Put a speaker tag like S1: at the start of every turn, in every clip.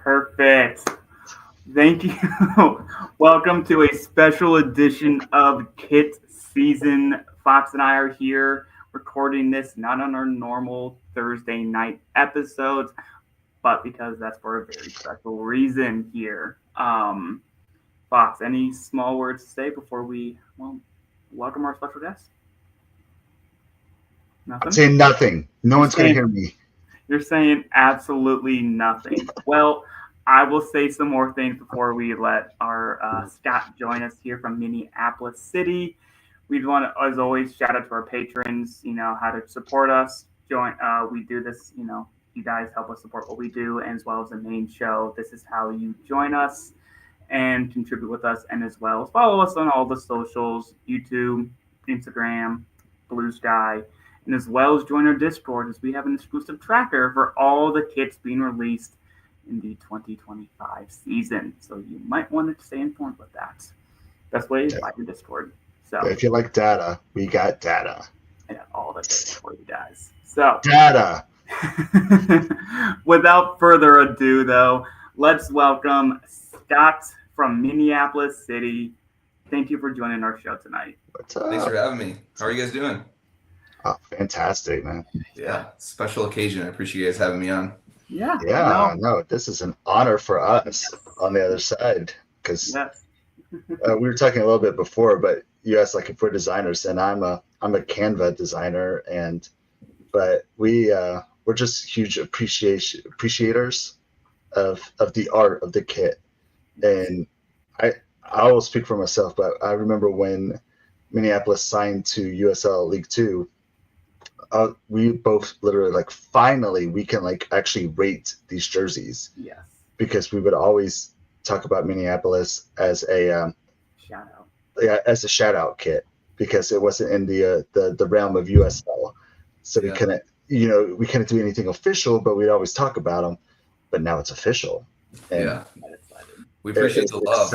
S1: Perfect. Thank you. Welcome to a special edition of Kit Season. Fox and I are here recording this not on our normal Thursday night episodes, but because that's for a very special reason here. Fox, any small words to say before we welcome our special guest?
S2: I'm saying nothing. No one's going to hear me.
S1: You're saying absolutely nothing. Well, I will say some more things before we let our Scott join us here from Minneapolis City. We'd want to, as always, shout out to our patrons, how to support us. We do this, you guys help us support what we do, and as well as the main show. This is how you join us and contribute with us, and as well as follow us on all the socials, YouTube, Instagram, Blue Sky, and as well as join our Discord, as we have an exclusive tracker for all the kits being released in the 2025 season. So you might want to stay informed with that. Best way is by your Discord. So
S2: if you like data, we got data.
S1: I got all the data for you guys. So
S2: data.
S1: Without further ado, though, let's welcome Scott from Minneapolis City. Thank you for joining our show tonight.
S2: What's up?
S3: Thanks for having me. How are you guys doing?
S2: Oh, fantastic, man.
S3: Yeah, special occasion. I appreciate you guys having me on.
S1: Yeah.
S2: No, this is an honor for us on the other side, because we were talking a little bit before, but you asked like if we're designers, and I'm a Canva designer, but we're just huge appreciators of the art of the kit, and I will speak for myself, but I remember when Minneapolis signed to USL League Two. We both literally finally we can actually rate these jerseys.
S1: Yes.
S2: Because we would always talk about Minneapolis as a
S1: shout out.
S2: Yeah, as a shout out kit, because it wasn't in the realm of USL. So we couldn't do anything official, but we'd always talk about them. But now it's official. And
S3: we appreciate the love.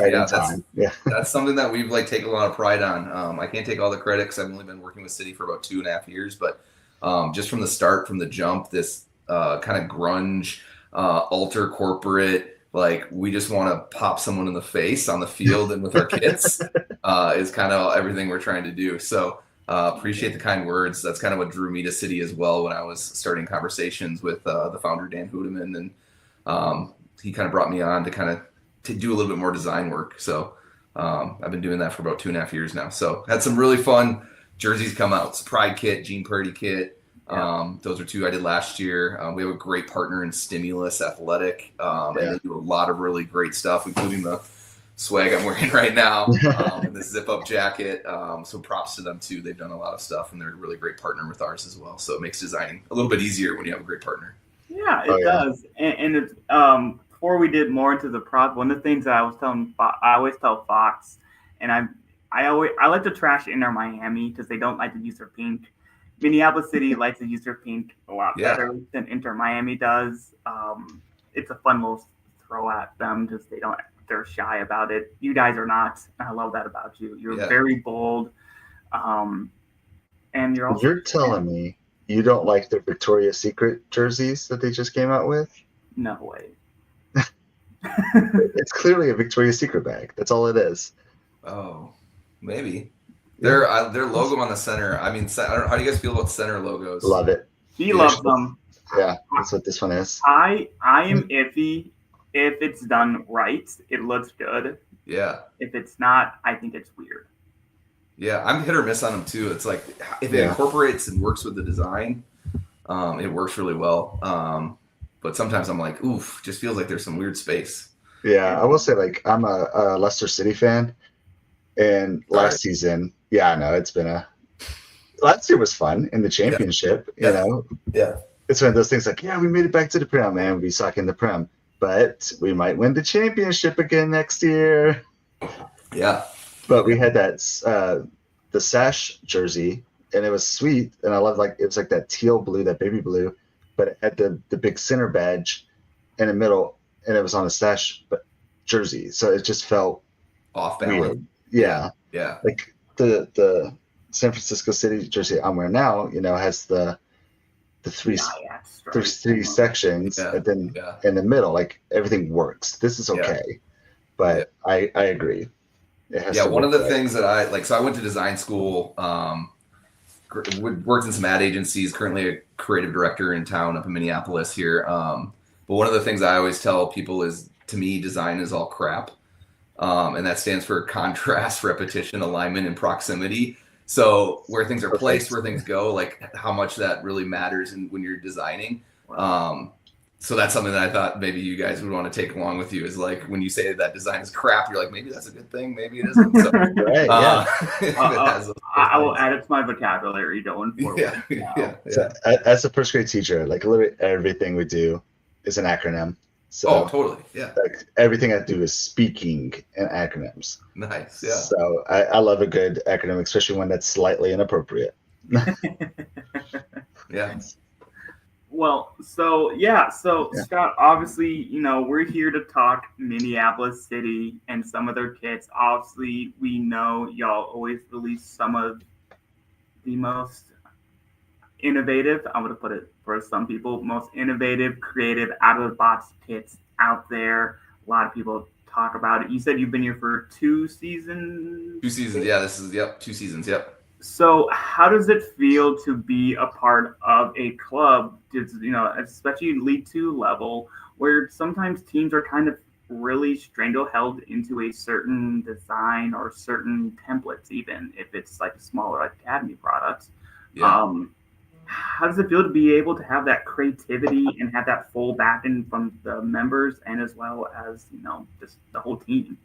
S3: That's something that we've taken a lot of pride on. I can't take all the credit because I've only been working with City for about 2.5 years, but just from the start, from the jump, this kind of grunge, ultra corporate, we just want to pop someone in the face on the field and with our kits is kind of everything we're trying to do. So appreciate the kind words. That's kind of what drew me to City as well when I was starting conversations with the founder, Dan Hudeman, and he kind of brought me on to do a little bit more design work. So I've been doing that for about 2.5 years now. So had some really fun jerseys come out. Pride kit, Gene Purdy kit. Those are 2 I did last year. We have a great partner in Stimulus Athletic. And they do a lot of really great stuff, including the swag I'm wearing right now and the zip up jacket. So props to them too. They've done a lot of stuff, and they're a really great partner with ours as well. So it makes designing a little bit easier when you have a great partner.
S1: Yeah, it does. And it's before we did more into the prop, one of the things that I always tell Fox, and I like to trash Inter Miami because they don't like to use their pink. Minneapolis City likes to use their pink a lot better than Inter Miami does. It's a fun little throw at them because they're shy about it. You guys are not. I love that about you. You're very bold, and
S2: You're telling me you don't like the Victoria's Secret jerseys that they just came out with?
S1: No way.
S2: It's clearly a Victoria's Secret bag. That's all it is.
S3: Oh, maybe. Their logo on the center. I mean, I don't know, how do you guys feel about center logos?
S2: Love it.
S1: He loves them.
S2: Yeah, that's what this one is.
S1: I am iffy. If it's done right, it looks good.
S3: Yeah.
S1: If it's not, I think it's weird.
S3: Yeah, I'm hit or miss on them too. It's if it incorporates and works with the design, it works really well. But sometimes I'm oof, just feels like there's some weird space.
S2: Yeah, I will say I'm a Leicester City fan, and last season, I know it's been last year was fun in the championship. You know, it's one of those things we made it back to the Prem, man. We suck in the Prem, but we might win the championship again next year.
S3: Yeah,
S2: but we had that the sash jersey, and it was sweet, and I love it was that teal blue, that baby blue, but it had the big center badge in the middle, and it was on a sash jersey, so it just felt
S3: off balance.
S2: Weird. Yeah. The San Francisco City jersey I'm wearing now, has the the three sections, and then in the middle, like everything works. This is okay, but I agree.
S3: It has one of the things that I like. So I went to design school. Worked in some ad agencies. Currently a creative director in town up in Minneapolis here. But one of the things I always tell people is, to me, design is all crap. And that stands for contrast, repetition, alignment, and proximity. So where things are placed, where things go, like how much that really matters when you're designing. So that's something that I thought maybe you guys would want to take along with you, is like, when you say that design is crap, you're like, maybe that's a good thing, maybe it isn't. So,
S1: I will add it to my vocabulary going forward.
S2: So, as a first grade teacher, like literally everything we do is an acronym. So,
S3: totally.
S2: Like everything I do is speaking in acronyms.
S3: Nice.
S2: So I love a good acronym, especially when that's slightly inappropriate.
S1: Well, so Scott, obviously, we're here to talk Minneapolis City and some of their kits. Obviously, we know y'all always release some of the most innovative, I'm going to put it for some people, most innovative, creative, out-of-the-box kits out there. A lot of people talk about it. You said you've been here for 2 seasons?
S3: 2 seasons, yeah. This is, 2 seasons,
S1: So how does it feel to be a part of a club, especially League 2 level, where sometimes teams are kind of really stranglehold into a certain design or certain templates, even if it's like smaller academy products? How does it feel to be able to have that creativity and have that full backing from the members and as well as, just the whole team?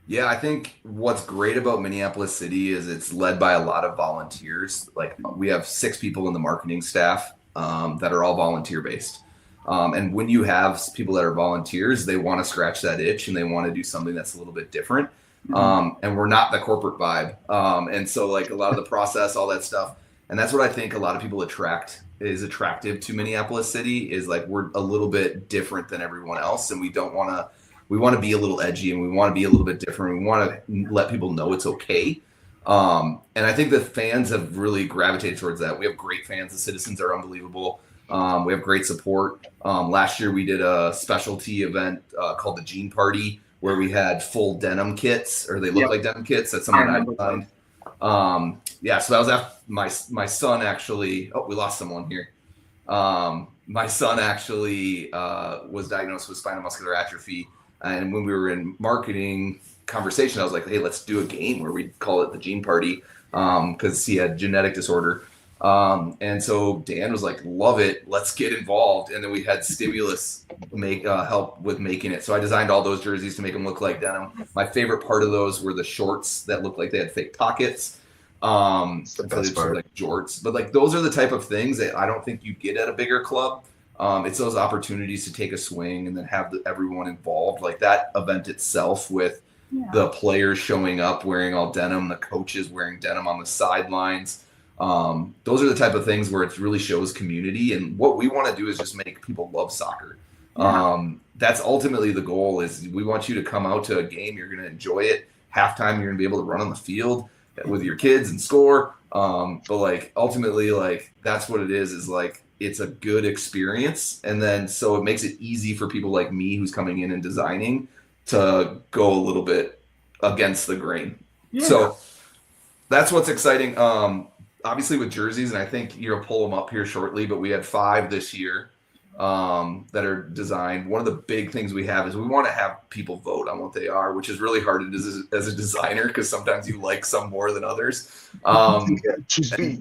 S3: Yeah, I think what's great about Minneapolis City is it's led by a lot of volunteers. Like, we have 6 people in the marketing staff that are all volunteer based. And when you have people that are volunteers, they want to scratch that itch and they want to do something that's a little bit different. And we're not the corporate vibe. And so like a lot of the process, all that stuff. And that's what I think a lot of people is attractive to Minneapolis City, is like, we're a little bit different than everyone else. And we want to be a little edgy, and we want to be a little bit different. We want to let people know it's okay. And I think the fans have really gravitated towards that. We have great fans. The citizens are unbelievable. We have great support. Last year we did a specialty event called the Jean Party, where we had full denim kits, or they look like denim kits. That's something I designed. So that was after my son actually. Oh, we lost someone here. My son actually was diagnosed with spinal muscular atrophy, and when we were in marketing conversation, I was like, "Hey, let's do a game where we call it the Gene Party," because he had genetic disorder. And so Dan was like, "Love it, let's get involved." And then we had Stimulus help with making it. So I designed all those jerseys to make them look like denim. My favorite part of those were the shorts that looked like they had fake pockets.
S2: It's the best part.
S3: Like jorts, but like those are the type of things that I don't think you get at a bigger club. It's those opportunities to take a swing and then have everyone involved. Like that event itself, with the players showing up wearing all denim, the coaches wearing denim on the sidelines. Those are the type of things where it really shows community. And what we want to do is just make people love soccer. That's ultimately the goal. Is we want you to come out to a game, you're going to enjoy it. Halftime, you're going to be able to run on the field with your kids and score. But like ultimately, like that's what it is like, it's a good experience. And then so it makes it easy for people like me who's coming in and designing to go a little bit against the grain. So that's what's exciting. Obviously with jerseys, and I think you'll pull them up here shortly, but we had 5 this year that are designed. One of the big things we have is we want to have people vote on what they are, which is really hard as a designer, because sometimes you like some more than others.
S2: Choose me.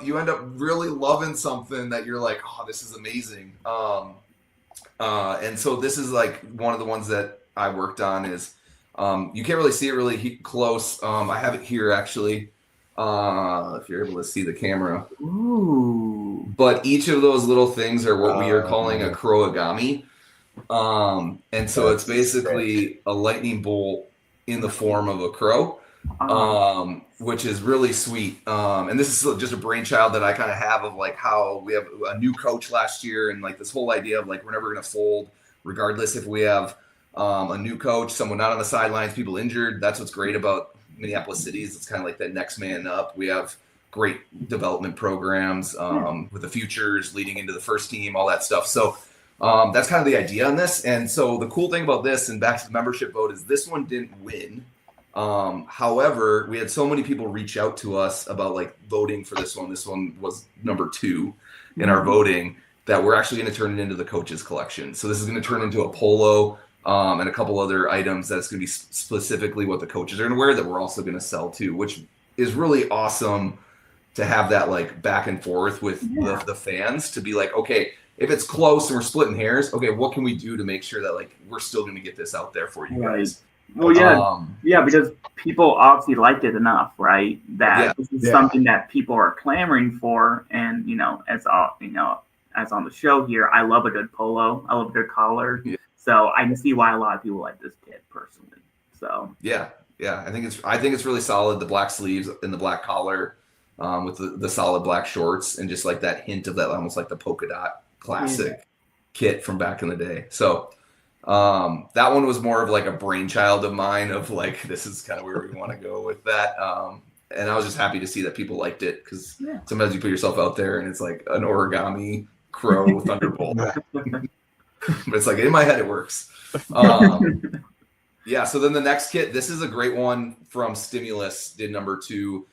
S3: You end up really loving something that you're like, oh, this is amazing. And so this is like one of the ones that I worked on. Is you can't really see it really close. I have it here actually. If you're able to see the camera.
S1: Ooh.
S3: But each of those little things are what we are calling a croagami. And so it's basically a lightning bolt in the form of a crow, which is really sweet. And this is just a brainchild that I kind of have of like how we have a new coach last year, and like this whole idea of like we're never going to fold, regardless if we have a new coach, someone not on the sidelines, people injured. That's what's great about Minneapolis City. It's kind of like that next man up. We have great development programs with the futures leading into the first team, all that stuff. So that's kind of the idea on this. And so the cool thing about this, and back to the membership vote, is this one didn't win. However, we had so many people reach out to us about like voting for this one. This one was number 2 in our voting, that we're actually going to turn it into the coaches collection. So this is going to turn into a polo and a couple other items that's going to be specifically what the coaches are going to wear that we're also going to sell too, which is really awesome to have that like back and forth with the fans to be like, okay, if it's close and we're splitting hairs, okay, what can we do to make sure that like we're still going to get this out there for you guys?
S1: Well, because people obviously liked it enough, right? That this is something that people are clamoring for, and as on the show here, I love a good polo. I love a good collar. Yeah. So I can see why a lot of people like this kit personally. So
S3: yeah, I think it's really solid. The black sleeves and the black collar with the solid black shorts, and just like that hint of that almost like the polka dot classic kit from back in the day. So that one was more of like a brainchild of mine of like, this is kind of where we want to go with that. And I was just happy to see that people liked it, because sometimes you put yourself out there and it's like an origami crow thunderbolt. But it's like, in my head it works. So then the next kit, this is a great one from Stimulus, did number 2.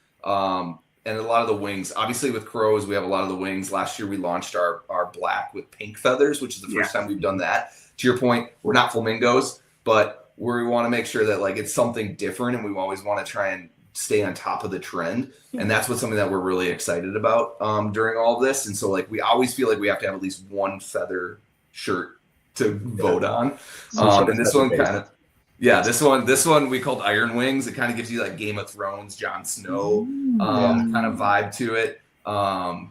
S3: And a lot of the wings, obviously with crows, we have a lot of the wings. Last year we launched our black with pink feathers, which is the first time we've done that. To your point, we're not flamingos, but we want to make sure that like it's something different, and we always want to try and stay on top of the trend. And that's something that we're really excited about during all of this. And so like we always feel like we have to have at least one feather shirt to vote on. And this one kind of this one we called Iron Wings. It kind of gives you like Game of Thrones, Jon Snow kind of vibe to it,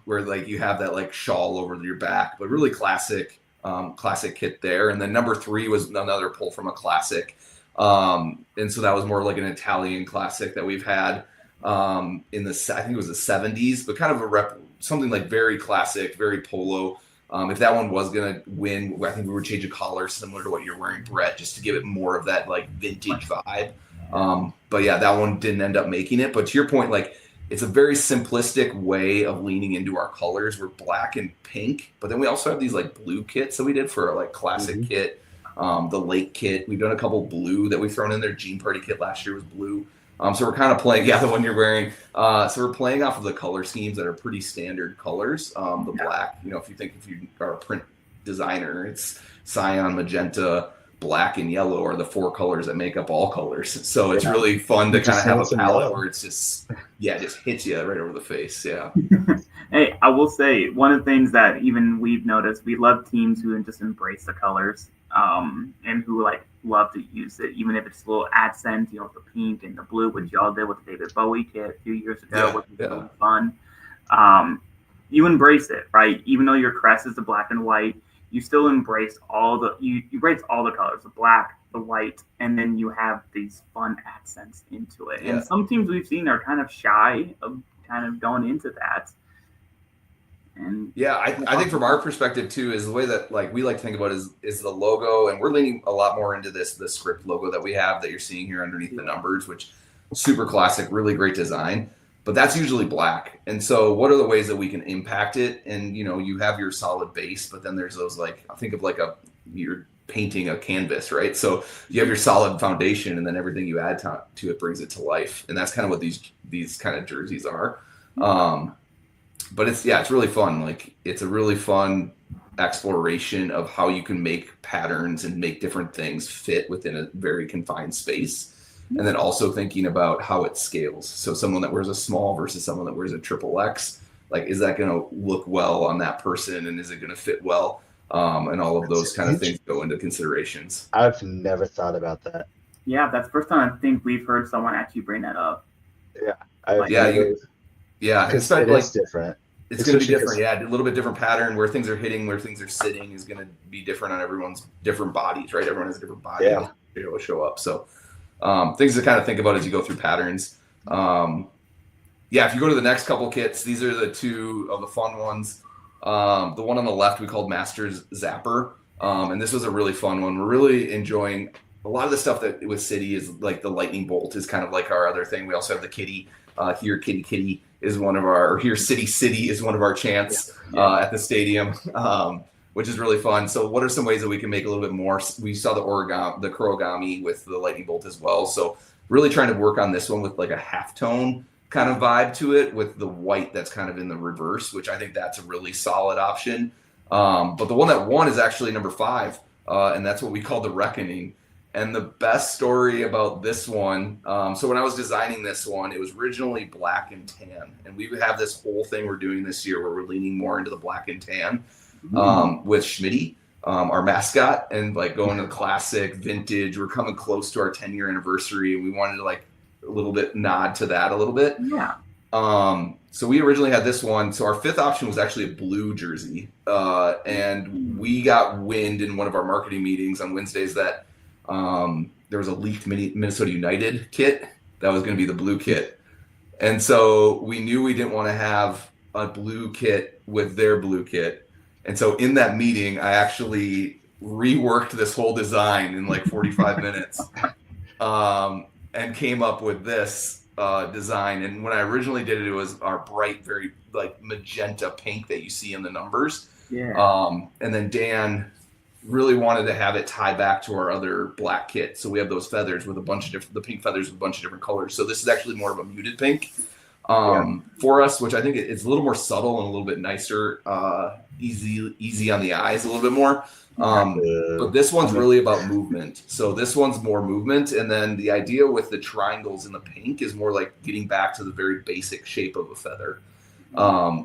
S3: where like you have that like shawl over your back, but really classic kit there. And then number 3 was another pull from a classic. And so that was more like an Italian classic that we've had in the, I think it was the 70s, but kind of something like very classic, very polo. If that one was going to win, I think we would change a collar similar to what you're wearing, Brett, just to give it more of that like vintage vibe. But yeah, that one didn't end up making it. But to your point, like it's a very simplistic way of leaning into our colors. We're black and pink, but then we also have these like blue kits that we did for our like classic kit. The lake kit, we've done a couple blue that we've thrown in there. Jean Party kit last year was blue. So we're kind of playing, the one you're wearing. So we're playing off of the color schemes that are pretty standard colors. The black, if you are a print designer, it's cyan, magenta, black, and yellow are the 4 colors that make up all colors. So it's really fun to kind of have a palette where it's just hits you right over the face. Yeah.
S1: Hey, I will say one of the things that even we've noticed, we love teams who just embrace the colors, and who like love to use it, even if it's a little accent, the pink and the blue, which y'all did with the David Bowie kit a few years ago, which was really fun. You embrace it, right? Even though your crest is the black and white, you still embrace you embrace all the colors, the black, the white, and then you have these fun accents into it. And some teams we've seen are kind of shy of kind of going into that. And
S3: I think from our perspective too, is the way that like we like to think about is the logo, and we're leaning a lot more into the script logo that we have that you're seeing here underneath the numbers, which super classic, really great design. But that's usually black. And so what are the ways that we can impact it? And, you have your solid base, but then there's those like, think of like you're painting a canvas, right? So you have your solid foundation, and then everything you add to it brings it to life. And that's kind of what these kind of jerseys are. But it's really fun. Like it's a really fun exploration of how you can make patterns and make different things fit within a very confined space. And then also thinking about how it scales. So someone that wears a small versus someone that wears a XXX, like, is that going to look well on that person? And is it going to fit well? And all of those kind of things go into considerations.
S2: I've never thought about that.
S1: Yeah, that's the first time I think we've heard someone actually bring that up.
S2: Yeah.
S3: Because
S2: it is different.
S3: It's going to be different. A little bit different pattern. Where things are hitting, where things are sitting is going to be different on everyone's different bodies, right? Everyone has a different body to be able to show up. So things to kind of think about as you go through patterns. If you go to the next couple kits, these are the 2 of the fun ones. The one on the left we called Masters Zapper. And this was a really fun one. We're really enjoying a lot of the stuff that with City is like the lightning bolt is kind of like our other thing. We also have the kitty here, kitty is one of our, or Here City City is one of our chants at the stadium, which is really fun. So what are some ways that we can make a little bit more? We saw the Kurogami with the lightning bolt as well. So really trying to work on this one with like a halftone kind of vibe to it with the white that's kind of in the reverse, which I think that's a really solid option. But the one that won is actually number 5, and that's what we call the Reckoning. And the best story about this one, so when I was designing this one, it was originally black and tan. And we have this whole thing we're doing this year where we're leaning more into the black and tan with Schmitty, our mascot, and like going to the classic vintage. We're coming close to our 10-year anniversary, and we wanted to like a little bit nod to that a little bit.
S1: Yeah.
S3: So we originally had this one. So our 5th option was actually a blue jersey. And we got wind in one of our marketing meetings on Wednesdays that there was a leaked Minnesota United kit that was going to be the blue kit. And so we knew we didn't want to have a blue kit with their blue kit. And so in that meeting, I actually reworked this whole design in like 45 minutes and came up with this design. And when I originally did it, it was our bright, very like magenta pink that you see in the numbers.
S1: Yeah.
S3: And then Dan really wanted to have it tie back to our other black kit. So we have those feathers with a bunch of different, the pink feathers with a bunch of different colors. So this is actually more of a muted pink for us, which I think it's a little more subtle and a little bit nicer, easy on the eyes a little bit more. But this one's really about movement. So this one's more movement. And then the idea with the triangles in the pink is more like getting back to the very basic shape of a feather,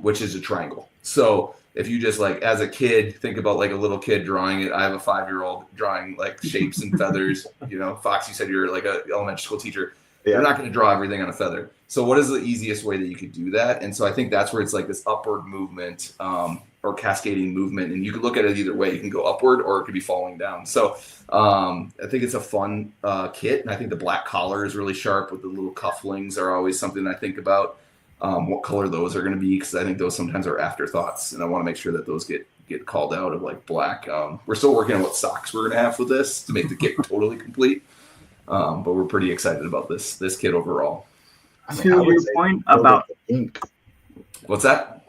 S3: which is a triangle. So if you just like, as a kid, think about like a little kid drawing it. I have a 5-year-old drawing like shapes and feathers. You know, Fox, you said you're like an elementary school teacher. Yeah. You're not going to draw everything on a feather. So what is the easiest way that you could do that? And so I think that's where it's like this upward movement or cascading movement. And you could look at it either way. You can go upward or it could be falling down. So I think it's a fun kit. And I think the black collar is really sharp with the little cufflings are always something I think about. What color those are going to be, because I think those sometimes are afterthoughts, and I want to make sure that those get called out of like black. We're still working on what socks we're going to have with this to make the kit totally complete, but we're pretty excited about this kit overall.
S1: I mean, to your point about
S2: the pink,
S3: what's that?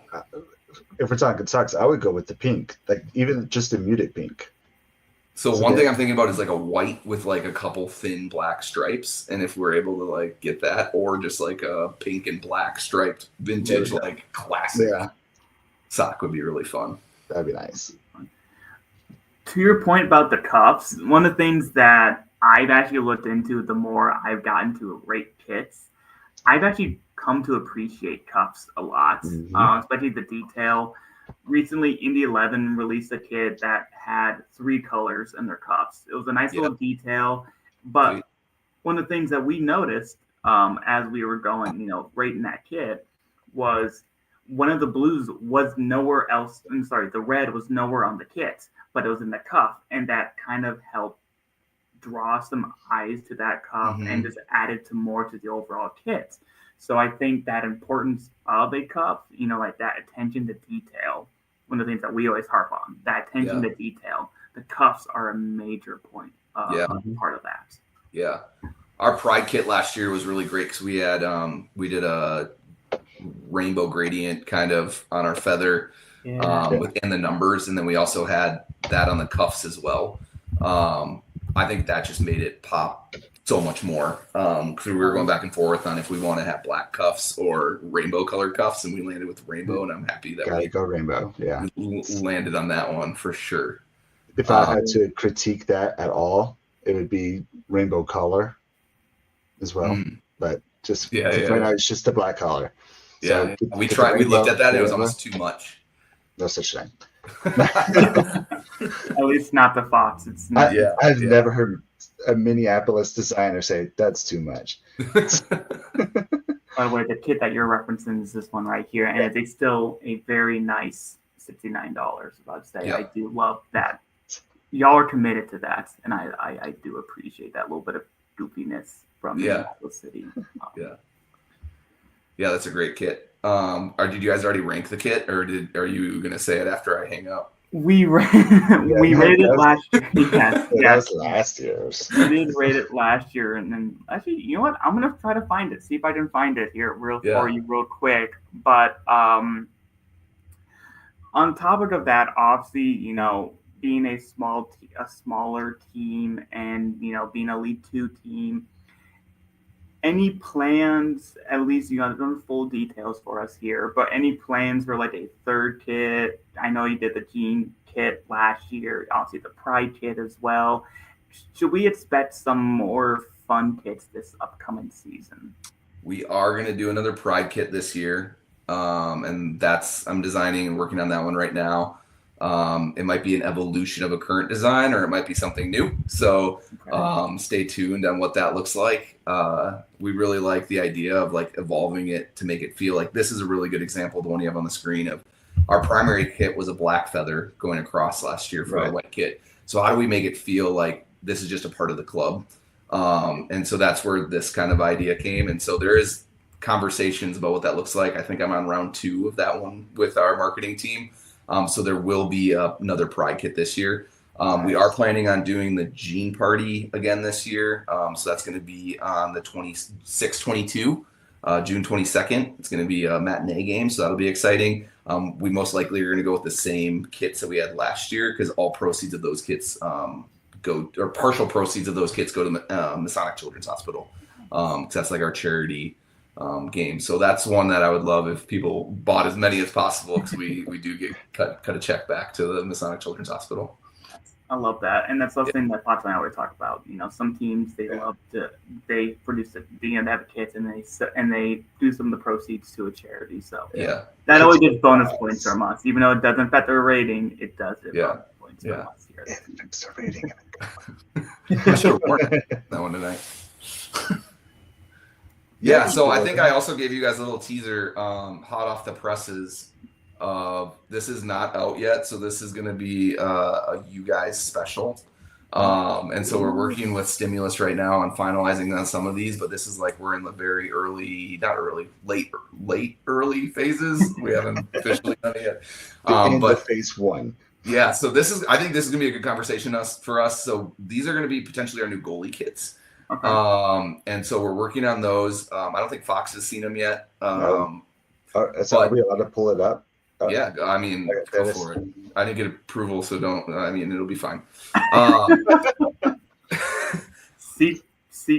S2: If we're talking socks, I would go with the pink, like even just a muted pink.
S3: So one thing I'm thinking about is like a white with like a couple thin black stripes. And if we're able to like get that, or just like a pink and black striped vintage, like classic sock would be really fun.
S2: That'd be nice.
S1: To your point about the cuffs, one of the things that I've actually looked into the more I've gotten to rate kits, I've actually come to appreciate cuffs a lot, especially the detail. Recently, Indy 11 released a kit that had 3 colors in their cuffs. It was a nice little detail, but one of the things that we noticed as we were going, rating that kit was one of the blues was nowhere else. I'm sorry, the red was nowhere on the kit, but it was in the cuff, and that kind of helped draw some eyes to that cuff and just added to more to the overall kit. So I think that importance of a cuff, like that attention to detail, one of the things that we always harp on, that attention to detail, the cuffs are a major point part of that.
S3: Yeah. Our Pride kit last year was really great because we had, we did a rainbow gradient kind of on our feather within the numbers. And then we also had that on the cuffs as well. I think that just made it pop so much more because we were going back and forth on if we want to have black cuffs or rainbow colored cuffs, and we landed with rainbow, and I'm happy that we
S2: go rainbow. Yeah,
S3: landed on that one for sure.
S2: If I had to critique that at all, it would be rainbow color as well. But just right now, it's just a black collar.
S3: Yeah, so we tried. We looked at that. It was almost too much.
S2: No such thing.
S1: At least not the Fox. It's not.
S2: I've never heard a Minneapolis designer say that's too much.
S1: By the way, the kit that you're referencing is this one right here, and it's still a very nice $69. I'd say I do love that. Y'all are committed to that, and I do appreciate that little bit of goofiness from Minneapolis City.
S3: Yeah, that's a great kit. Did you guys already rank the kit, or are you going to say it after I hang up?
S1: We rated last year. Yes,
S2: that was last year's.
S1: We did rate it last year, and then actually, you know what? I'm gonna try to find it. See if I can find it here for you real quick. But on topic of that, obviously, being a smaller team, and being a League Two team. Any plans? At least you got the full details for us here. But any plans for like a third kit? I know you did the Gene kit last year. Obviously, the Pride kit as well. Should we expect some more fun kits this upcoming season?
S3: We are going to do another Pride kit this year, and I'm designing and working on that one right now. It might be an evolution of a current design, or it might be something new. So stay tuned on what that looks like. We really like the idea of like evolving it to make it feel like this is a really good example of the one you have on the screen of our primary kit was a black feather going across last year for our white kit. So how do we make it feel like this is just a part of the club? And so that's where this kind of idea came. And so there is conversations about what that looks like. I think I'm on round 2 of that one with our marketing team. So there will be another Pride kit this year. We are planning on doing the Gene Party again this year. So that's going to be on the 26-22, June 22nd. It's going to be a matinee game, so that'll be exciting. We most likely are going to go with the same kits that we had last year because all proceeds of those kits partial proceeds of those kits go to Masonic Children's Hospital. Because that's like our charity game. So that's one that I would love if people bought as many as possible because we do get cut a check back to the Masonic Children's Hospital.
S1: I love that, and that's something that Fox and I always talk about. Some teams they produce they have kits and they do some of the proceeds to a charity. So that always gets bonus points from us, even though it doesn't affect their rating. It does get bonus points from us here.
S2: It affects their rating.
S3: I should report that one tonight. So I think I also gave you guys a little teaser, hot off the presses. This is not out yet, so this is going to be a you guys special. And so we're working with Stimulus right now on finalizing on some of these, but this is like we're in the very late early phases. We haven't officially done it yet.
S2: But phase 1.
S3: Yeah, so I think this is going to be a good conversation for us. So these are going to be potentially our new goalie kits. Okay. And so we're working on those. I don't think Fox has seen them yet.
S2: So are we allowed to pull it up?
S3: Yeah, I mean, go for it. I didn't get approval, so don't. I mean, it'll be fine.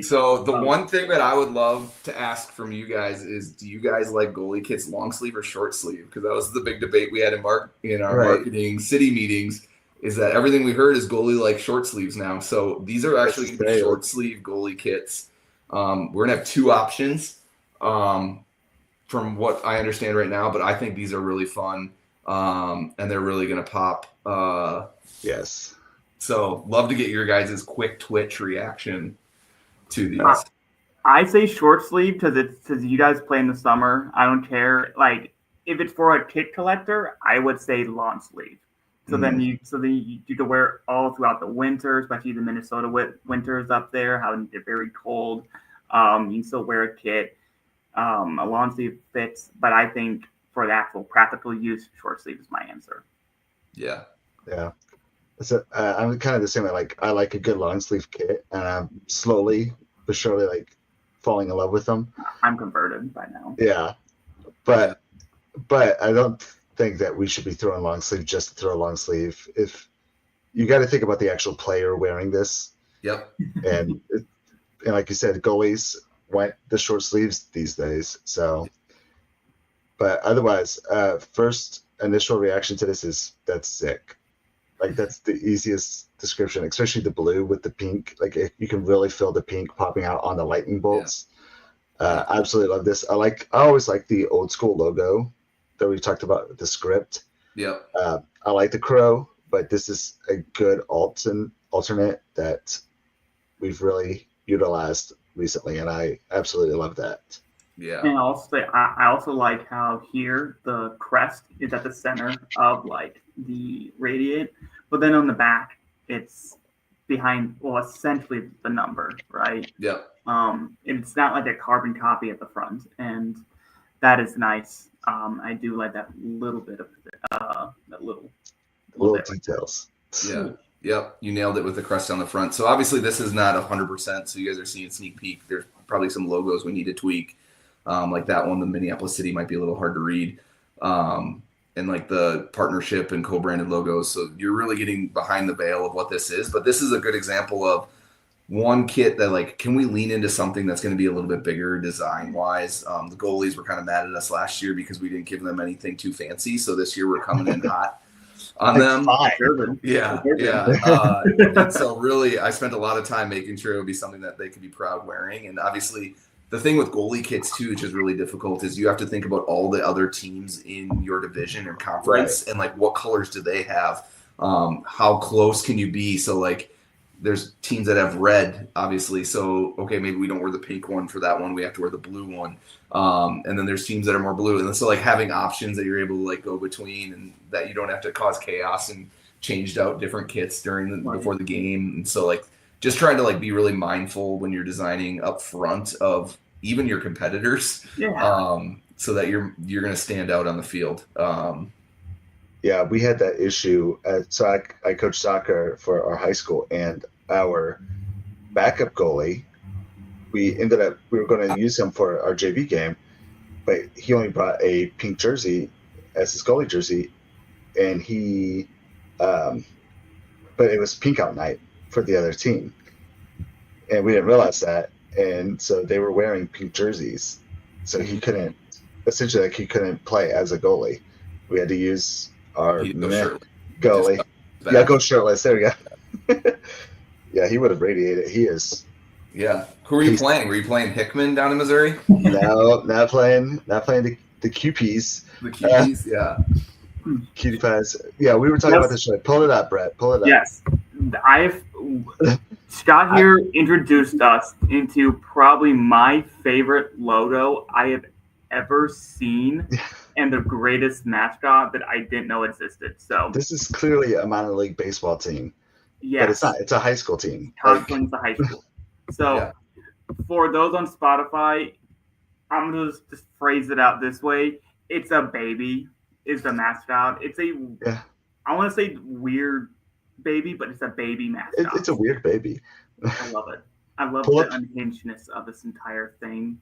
S3: So the one thing that I would love to ask from you guys is, do you guys like goalie kits long sleeve or short sleeve? Because that was the big debate we had in our marketing city meetings. Is that everything we heard is goalie like short sleeves now? So these are actually going to be short sleeve goalie kits. We're going to have 2 options from what I understand right now, but I think these are really fun and they're really going to pop.
S2: Yes.
S3: So love to get your guys' quick twitch reaction to these.
S1: I say short sleeve because you guys play in the summer. I don't care. Like if it's for a kit collector, I would say long sleeve. So then you can wear it all throughout the winter, especially the Minnesota winters up there, how they're very cold. You can still wear a kit. A long sleeve fits, but I think for the actual practical use, short sleeve is my answer.
S3: Yeah.
S2: So I'm kind of the same way. Like I like a good long sleeve kit, and I'm slowly but surely like falling in love with them.
S1: I'm converted by now.
S2: Yeah, but I don't think that we should be throwing long sleeve just to throw a long sleeve. If you got to think about the actual player wearing this.
S3: Yep.
S2: And like you said, goalies want the short sleeves these days. So, but otherwise, first initial reaction to this is that's sick. Like that's the easiest description, especially the blue with the pink. Like you can really feel the pink popping out on the lightning bolts. Absolutely love this. I always like the old school logo that we talked about with the script.
S3: Yeah.
S2: I like the crow, but this is a good alternate that we've really utilized recently, and I absolutely love that.
S3: Yeah.
S1: And I also like how here the crest is at the center of like the radiate, but then on the back it's behind, essentially the number, right?
S3: Yeah.
S1: It's not like a carbon copy at the front, and that is nice. I do like that little bit of that little
S2: little details.
S3: Yeah. Yep. You nailed it with the crest on the front. So obviously this is not 100%. So you guys are seeing a sneak peek. There's probably some logos we need to tweak. Like that one, the Minneapolis City might be a little hard to read. And like the partnership and co-branded logos. So you're really getting behind the veil of what this is. But this is a good example of one kit that, like, can we lean into something that's going to be a little bit bigger design-wise? The goalies were kind of mad at us last year because we didn't give them anything too fancy. So this year we're coming in hot on them. Yeah. And so really, I spent a lot of time making sure it would be something that they could be proud wearing. And obviously, the thing with goalie kits too, which is really difficult, is you have to think about all the other teams in your division or conference, and like what colors do they have? How close can you be? So like, there's teams that have red, obviously. So okay, maybe we don't wear the pink one for that one. We have to wear the blue one. And then there's teams that are more blue, and so like having options that you're able to like go between, and that you don't have to cause chaos and changed out different kits before the game. And so like, just trying to like be really mindful when you're designing up front of even your competitors, so that you're going to stand out on the field.
S2: Yeah, we had that issue. So I coached soccer for our high school, and our backup goalie, we were going to use him for our JV game, but he only brought a pink jersey as his goalie jersey, and but it was pink out night for the other team, and we didn't realize that, and so they were wearing pink jerseys, so he couldn't play as a goalie. We had to use our goalie. Yeah, go shirtless. There we go. Yeah, he would have radiated. He is.
S3: Yeah. Who were you playing? Were you playing Hickman down in Missouri?
S2: No, not playing the QPs.
S3: The QPs, yeah.
S2: Cutie pies. Yeah, we were talking about this show. Pull it up, Brett. Pull it up.
S1: Yes. Scott here introduced us into probably my favorite logo I have ever seen, and the greatest mascot that I didn't know existed. So
S2: this is clearly a minor league baseball team.
S1: Yeah,
S2: but it's not. It's a high school team.
S1: Tosling's a high school. So for those on Spotify, I'm gonna just phrase it out this way: it's a baby. Is the mascot? It's I want to say weird baby, but it's a baby mascot.
S2: It's a weird baby.
S1: I love it. I love the unhingedness of this entire thing.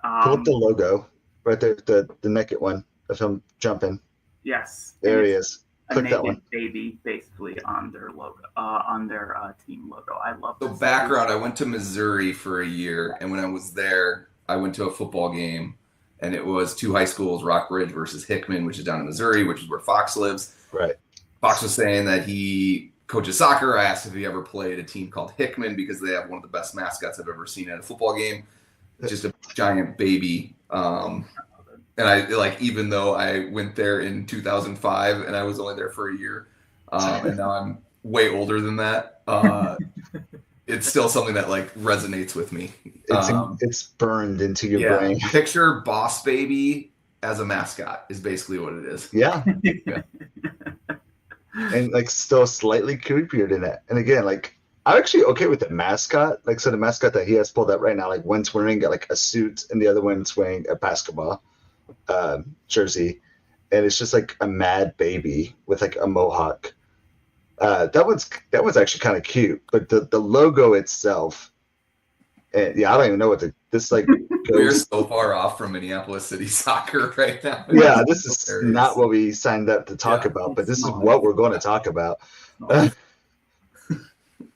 S2: Pull up the logo right there, the naked one of him jumping.
S1: Yes,
S2: there he is. Click that one.
S1: Baby, basically on their logo, on their team logo. I love.
S3: So background: I went to Missouri for a year, and when I was there, I went to a football game. And it was two high schools, Rockbridge versus Hickman, which is down in Missouri, which is where Fox lives.
S2: Right.
S3: Fox was saying that he coaches soccer. I asked if he ever played a team called Hickman because they have one of the best mascots I've ever seen at a football game. Just a giant baby. And I even though I went there in 2005 and I was only there for a year, and now I'm way older than that. It's still something that like resonates with me.
S2: It's burned into your brain.
S3: Picture Boss Baby as a mascot is basically what it is.
S2: Yeah. And like still slightly creepier than that. And again, like I'm actually okay with the mascot. Like so the mascot that he has pulled up right now, like one's wearing like a suit and the other one's wearing a basketball jersey. And it's just like a mad baby with like a mohawk. That one's actually kind of cute, but the logo itself, I don't even know what this like.
S3: We're so far off from Minneapolis City soccer right now.
S2: Yeah, this is not what we signed up to talk about, but this is what we're going to talk about.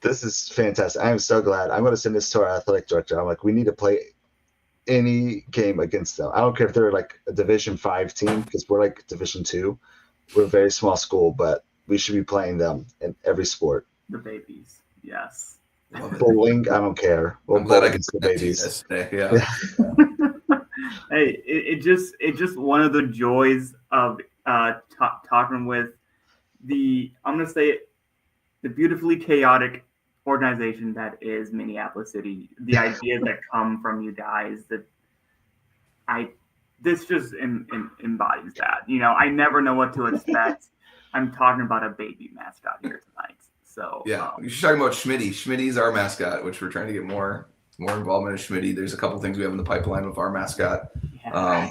S2: This is fantastic. I am so glad. I'm going to send this to our athletic director. I'm like, we need to play any game against them. I don't care if they're like a Division 5 team because we're like Division 2. We're a very small school, but we should be playing them in every sport.
S1: The babies, yes.
S2: Bowling, I don't care.
S3: I'm glad I can
S2: the babies.
S3: Yeah.
S1: Hey, it just one of the joys of talking with I'm gonna say it, the beautifully chaotic organization that is Minneapolis City. The ideas that come from you guys this just embodies that. I never know what to expect. I'm talking about a baby mascot here tonight. So
S3: you should talk about Schmitty. Schmitty's our mascot, which we're trying to get more involvement in Schmitty. There's a couple things we have in the pipeline with our mascot.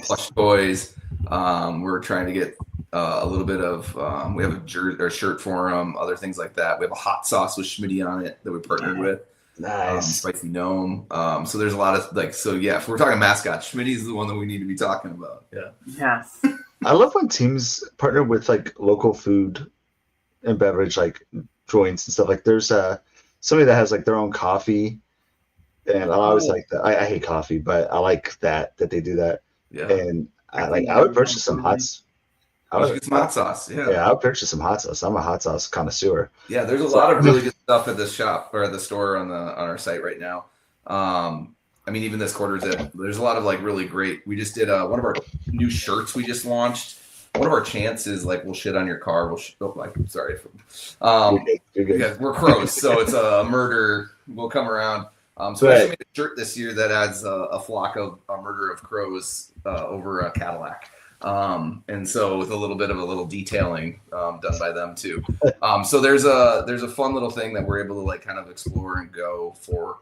S3: Plush toys. We're trying to get a little bit of we have a shirt for them, other things like that. We have a hot sauce with Schmitty on it that we partnered with.
S2: Nice.
S3: Spicy gnome. So there's a lot of like, so yeah, if we're talking mascot, Schmitty's the one that we need to be talking about. Yeah.
S1: Yes.
S2: I love when teams partner with like local food and beverage like joints and stuff. Like there's somebody that has like their own coffee, and I always like that. I hate coffee, but I like that they do that.
S3: Yeah.
S2: And I would purchase some hot.
S3: I would get some hot sauce. Yeah.
S2: Yeah, I would purchase some hot sauce. I'm a hot sauce connoisseur.
S3: Yeah, there's a lot of really good stuff at the shop or at the store on our site right now. I mean, even this quarter's in. There's a lot of like really great. We just did one of our new shirts we just launched. One of our chants is like, we'll shit on your car. Sorry. Yeah, we're crows, so it's a murder. We'll come around. So I actually made a shirt this year that adds a flock of a murder of crows over a Cadillac. And so with a little bit of a little detailing done by them too. So there's a fun little thing that we're able to like kind of explore and go for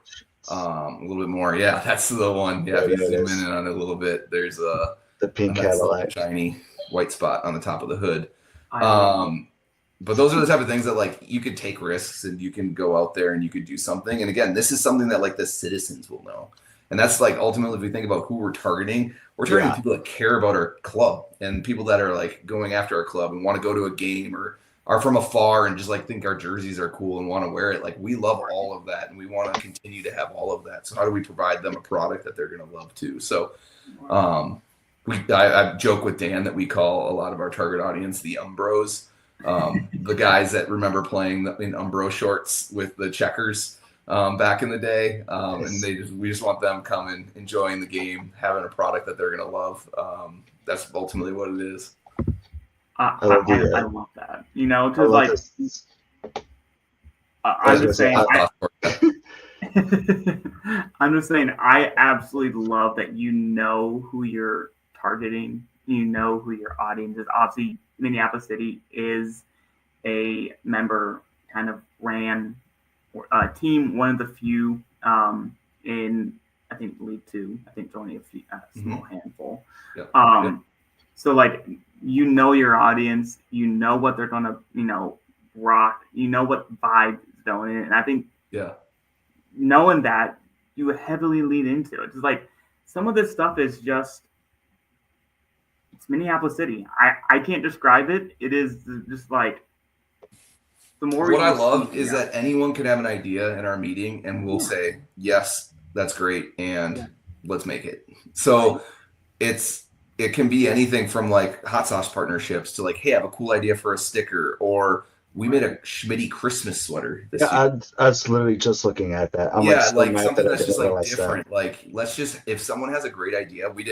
S3: a little bit more. Yeah, that's the one. Yeah, if you zoom in on it a little bit, there's the
S2: pink Cadillac,
S3: shiny white spot on the top of the hood. But those are the type of things that like you could take risks and you can go out there and you could do something. And again, this is something that like the citizens will know. And that's like ultimately, if we think about who we're targeting people that care about our club and people that are like going after our club and want to go to a game or are from afar and just like think our jerseys are cool and want to wear it. Like we love all of that and we want to continue to have all of that. So how do we provide them a product that they're going to love too? So I joke with Dan that we call a lot of our target audience the Umbros, the guys that remember playing in Umbro shorts with the checkers back in the day, and we just want them coming, enjoying the game, having a product that they're going to love. That's ultimately what it is.
S1: I love that. You know, because like I'm just saying, I'm just saying, I absolutely love that you know who you're targeting. You know who your audience is. Obviously, Minneapolis City is a member kind of ran team, one of the few in I think League Two. I think only a small handful. Yep. So like you know your audience, you know what they're gonna rock, you know what vibe is going in, and I think knowing that you heavily lead into it. It's like some of this stuff is just it's Minneapolis City. I can't describe it. It is just like.
S3: What I love is that anyone could have an idea in our meeting and we'll say, yes, that's great. And let's make it. So it can be anything from like hot sauce partnerships to like, hey, I have a cool idea for a sticker, or we made a Schmitty Christmas sweater this year.
S2: I was literally just looking at that.
S3: Like something that's just like different. Like let's just, if someone has a great idea, we're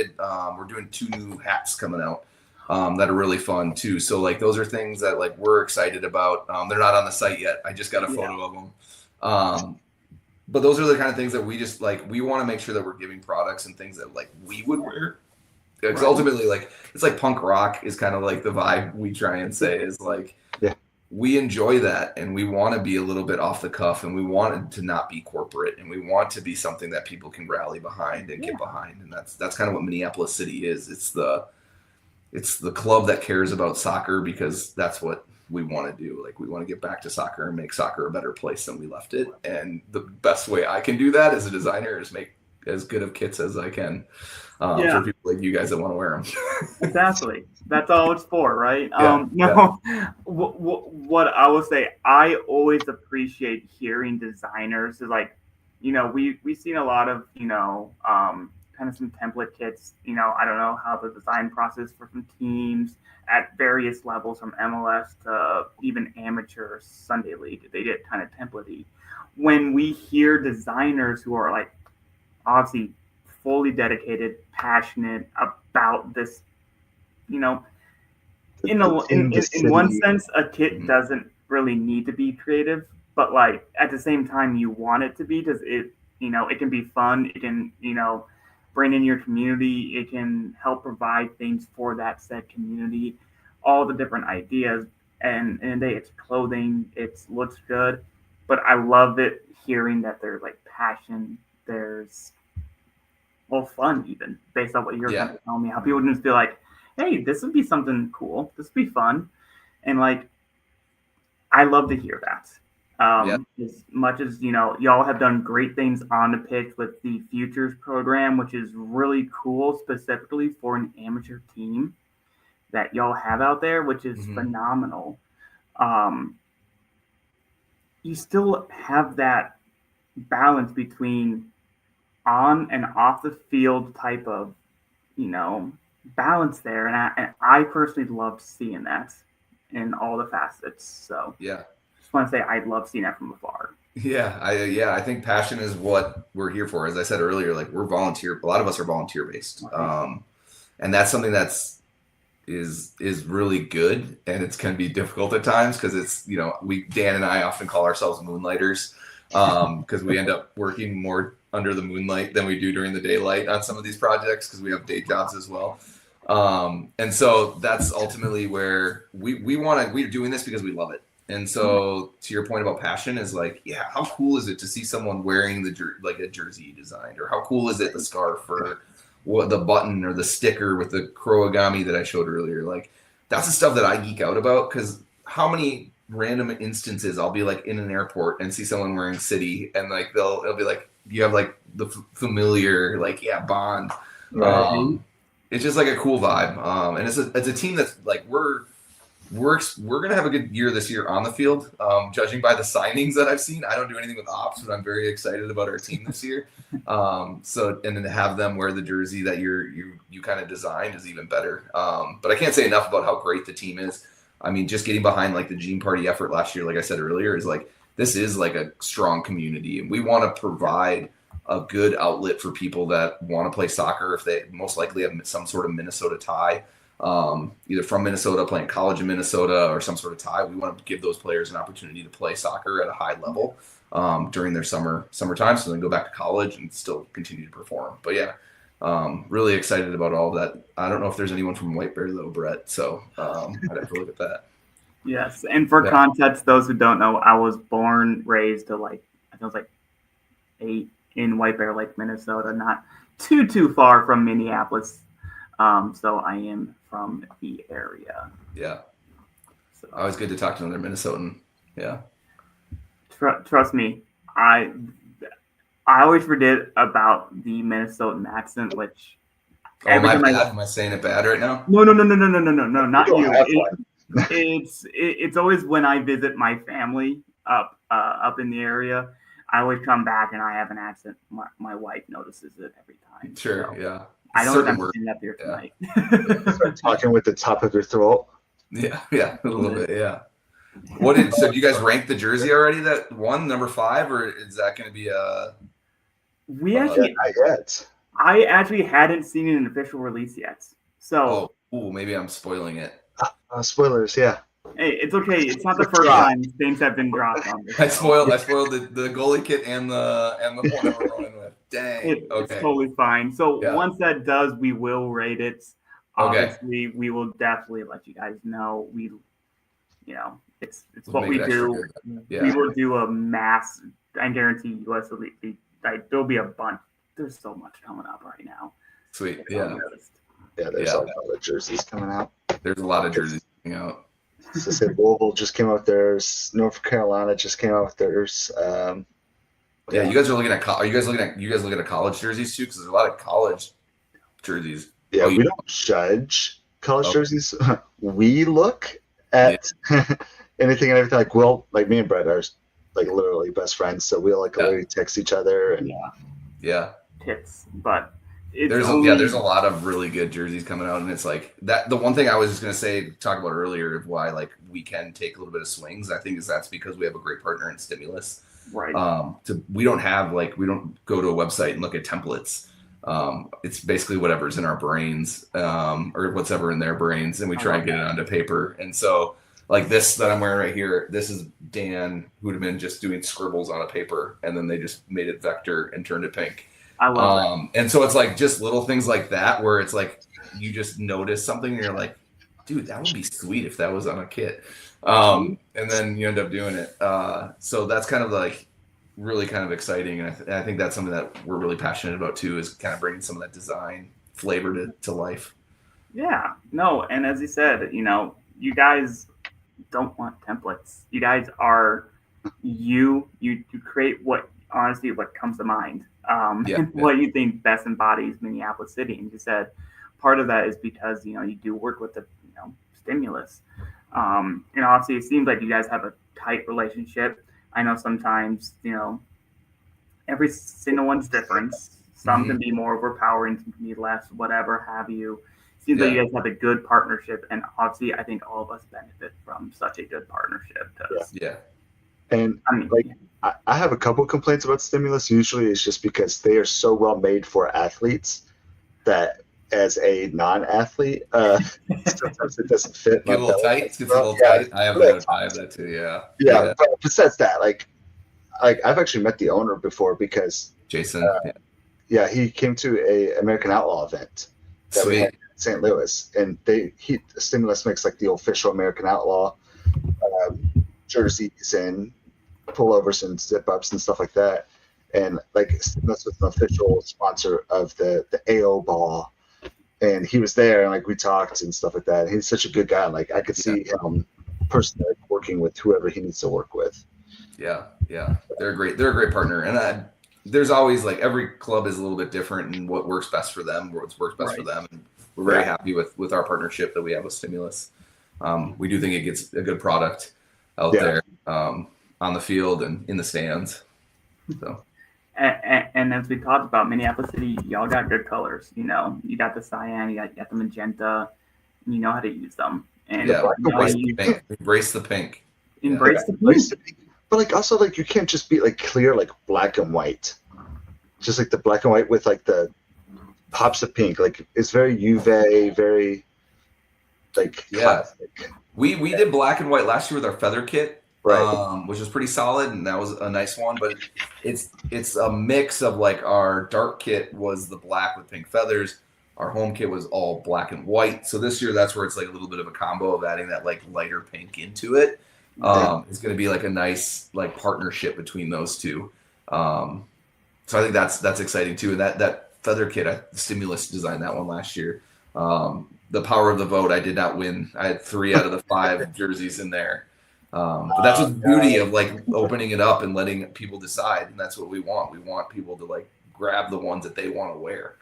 S3: doing 2 new hats coming out. That are really fun too. So like those are things that like we're excited about. They're not on the site yet. I just got a photo of them. But those are the kind of things that we just like. We want to make sure that we're giving products and things that like we would wear. Because ultimately, like it's like punk rock is kind of like the vibe we try and say is like we enjoy that and we want to be a little bit off the cuff and we want it to not be corporate and we want to be something that people can rally behind and get behind. And that's kind of what Minneapolis City is. It's the club that cares about soccer because that's what we want to do. Like we want to get back to soccer and make soccer a better place than we left it. And the best way I can do that as a designer is make as good of kits as I can for people like you guys that want to wear them.
S1: Exactly. That's all it's for, right? What I will say, I always appreciate hearing designers is like, we've seen a lot of, kind of some template kits. I don't know how the design process for some teams at various levels from MLS to even amateur Sunday league, they get kind of template-y. When we hear designers who are like obviously fully dedicated, passionate about this, in one sense, a kit doesn't really need to be creative, but like at the same time, you want it to be because it can be fun. It can, bring in your community. It can help provide things for that said community, all the different ideas. And it's clothing, it looks good, but I love it hearing that there's like passion, there's fun even based on what you're telling me, how people just feel like, hey, this would be something cool. This would be fun. And like, I love to hear that. As much as, y'all have done great things on the pitch with the Futures program, which is really cool, specifically for an amateur team that y'all have out there, which is phenomenal. You still have that balance between on and off the field type of, balance there. And I personally loved seeing that in all the facets. So just want to say I love seeing that from afar.
S3: I think passion is what we're here for. As I said earlier, like we're volunteer. A lot of us are volunteer based, and that's something is really good, and it's going to be difficult at times because it's Dan and I often call ourselves moonlighters because we end up working more under the moonlight than we do during the daylight on some of these projects because we have day jobs as well. And so that's ultimately where we're doing this because we love it. And so to your point about passion is like, yeah, how cool is it to see someone wearing a jersey you designed, or how cool is it the scarf or the button or the sticker with the Kurogami that I showed earlier? Like that's the stuff that I geek out about, because how many random instances I'll be like in an airport and see someone wearing City, and like it'll be like you have like the familiar bond. Right. It's just like a cool vibe, and it's a team that's like we're gonna have a good year this year on the field. Judging by the signings that I've seen, I don't do anything with ops, but I'm very excited about our team this year. So and then to have them wear the jersey that you kind of designed is even better. But I can't say enough about how great the team is. I mean, just getting behind like the Gene Party effort last year, like I said earlier, is like this is like a strong community, and we want to provide a good outlet for people that want to play soccer if they most likely have some sort of Minnesota tie. Either from Minnesota, playing college in Minnesota, or some sort of tie. We want to give those players an opportunity to play soccer at a high level during their summertime, so then go back to college and still continue to perform. But really excited about all of that. I don't know if there's anyone from White Bear though, Brett. So I'd have to look at that.
S1: Yes, and for context, those who don't know, I was born, raised to I think it was 8 in White Bear Lake, Minnesota, not too far from Minneapolis. So I am from the area.
S3: Yeah. So always good to talk to another Minnesotan. Yeah.
S1: Trust me, I always forget about the Minnesotan accent, which.
S3: Oh, my bad. Am I saying it bad right now?
S1: No, not you. It's always when I visit my family up in the area. I always come back and I have an accent. My wife notices it every time.
S3: Sure,
S1: so.
S3: Yeah.
S1: I don't have to do that here tonight.
S2: Start talking with the top of your throat.
S3: Yeah, a little bit, yeah. So do you guys rank the jersey already that won number 5, or is that going to be a?
S1: We actually
S2: not yet.
S1: I actually hadn't seen an official release yet. So
S3: maybe I'm spoiling it.
S2: Spoilers, yeah.
S1: Hey, it's okay. It's not the first time things have been dropped on this.
S3: I spoiled the goalie kit and the one that we're running with. Dang.
S1: It's totally fine. So once that does, we will rate it. Obviously, we will definitely let you guys know. It's what we do. We will do a mass. I guarantee you, there'll be a bunch. There's so much coming up right now.
S3: Sweet.
S2: Yeah, there's a lot of jerseys coming out.
S3: There's a lot of jerseys coming out.
S2: So say Louisville just came out with theirs. North Carolina just came out with theirs.
S3: You guys are looking at. Are you guys looking at college jerseys too? Because there's a lot of college jerseys.
S2: Yeah, we don't judge college jerseys. We look at anything and everything. Like me and Brett are like literally best friends, so we'll literally text each other. And
S1: hits, but.
S3: There's a lot of really good jerseys coming out, and it's like that. The one thing I was just gonna talk about earlier of why we can take a little bit of swings. I think that's because we have a great partner in Stimulus.
S1: Right.
S3: We don't go to a website and look at templates. It's basically whatever's in our brains, or whatever in their brains, and we try and get it onto paper. And so, like this that I'm wearing right here, this is Dan Hoodman just doing scribbles on a paper, and then they just made it vector and turned it pink.
S1: I love that.
S3: And so it's like just little things like that where it's like you just notice something and you're like, dude, that would be sweet if that was on a kit. And then you end up doing it. So that's kind of like really kind of exciting. And I think that's something that we're really passionate about too, is kind of bringing some of that design flavor to life.
S1: Yeah, no, and as you said, you guys don't want templates. You guys are you create what honestly what comes to mind.
S3: Yeah,
S1: What you think best embodies Minneapolis City. And you said part of that is because you do work with the stimulus. Obviously it seems like you guys have a tight relationship. I know sometimes every single one's different. Some can be more overpowering, some can be less, whatever have you. Seems like you guys have a good partnership, and obviously, I think all of us benefit from such a good partnership.
S3: Yeah.
S2: And I have a couple complaints about stimulus. Usually, it's just because they are so well made for athletes that, as a non-athlete, sometimes it doesn't fit.
S3: Get a little tight. It's a little tight. I have that too. Yeah.
S2: But besides that, I've actually met the owner before because
S3: Jason.
S2: He came to a American Outlaw event that we had in St. Louis, and Stimulus makes like the official American Outlaw jerseys and pullovers and zip ups and stuff like that. And like Stimulus was an official sponsor of the AO ball, and he was there and like we talked and stuff like that. And he's such a good guy. Like I could see him personally working with whoever he needs to work with.
S3: Yeah. They're a great partner, and there's always like every club is a little bit different and what works best for them, what works best for them. And we're very happy with our partnership that we have with Stimulus. We do think it gets a good product out there on the field and in the stands. So.
S1: And as we talked about, Minneapolis City, y'all got good colors. You got the cyan, you got the magenta, and you know how to use them. And
S3: embrace the pink. Embrace the pink.
S1: Embrace the pink.
S2: But like also like you can't just be like clear like black and white. Just like the black and white with like the pops of pink. Like it's very UV, very like classic.
S3: We did black and white last year with our feather kit. Right. Which was pretty solid, and that was a nice one. But it's a mix of like our dark kit was the black with pink feathers. Our home kit was all black and white. So this year, that's where it's like a little bit of a combo of adding that like lighter pink into it. It's going to be like a nice like partnership between those two. So I think that's exciting too. And that feather kit, Stimulus designed that one last year. The power of the vote, I did not win. I had 3 out of the 5 jerseys in there. But that's the beauty of like opening it up and letting people decide. And that's what we want. We want people to like grab the ones that they want to wear.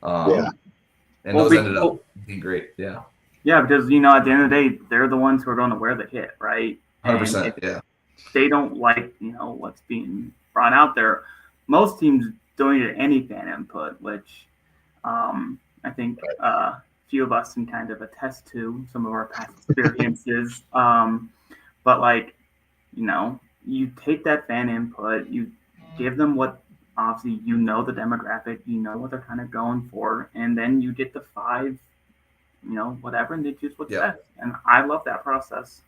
S3: And those ended up being great. Yeah.
S1: Yeah, because at the end of the day, they're the ones who are going to wear the kit, right?
S3: 100%. Yeah.
S1: They don't like what's being brought out there. Most teams don't get any fan input, which I think a few of us can kind of attest to some of our past experiences. But like, you take that fan input, you give them what obviously the demographic, what they're kind of going for, and then you get the 5, whatever, and they choose what's best. And I love that process.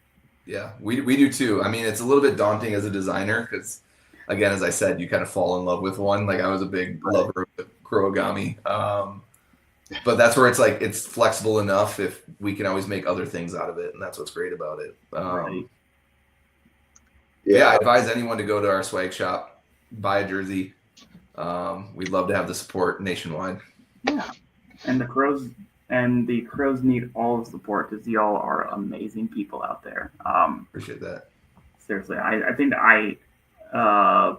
S3: Yeah, we do too. I mean, it's a little bit daunting as a designer because, again, as I said, you kind of fall in love with one. Like I was a big lover of the Kurogami. But that's where it's like it's flexible enough if we can always make other things out of it, and that's what's great about it. I advise anyone to go to our swag shop, buy a jersey. We'd love to have the support nationwide.
S1: Yeah, and the Crows need all the support because y'all are amazing people out there.
S3: Appreciate that.
S1: Seriously, I think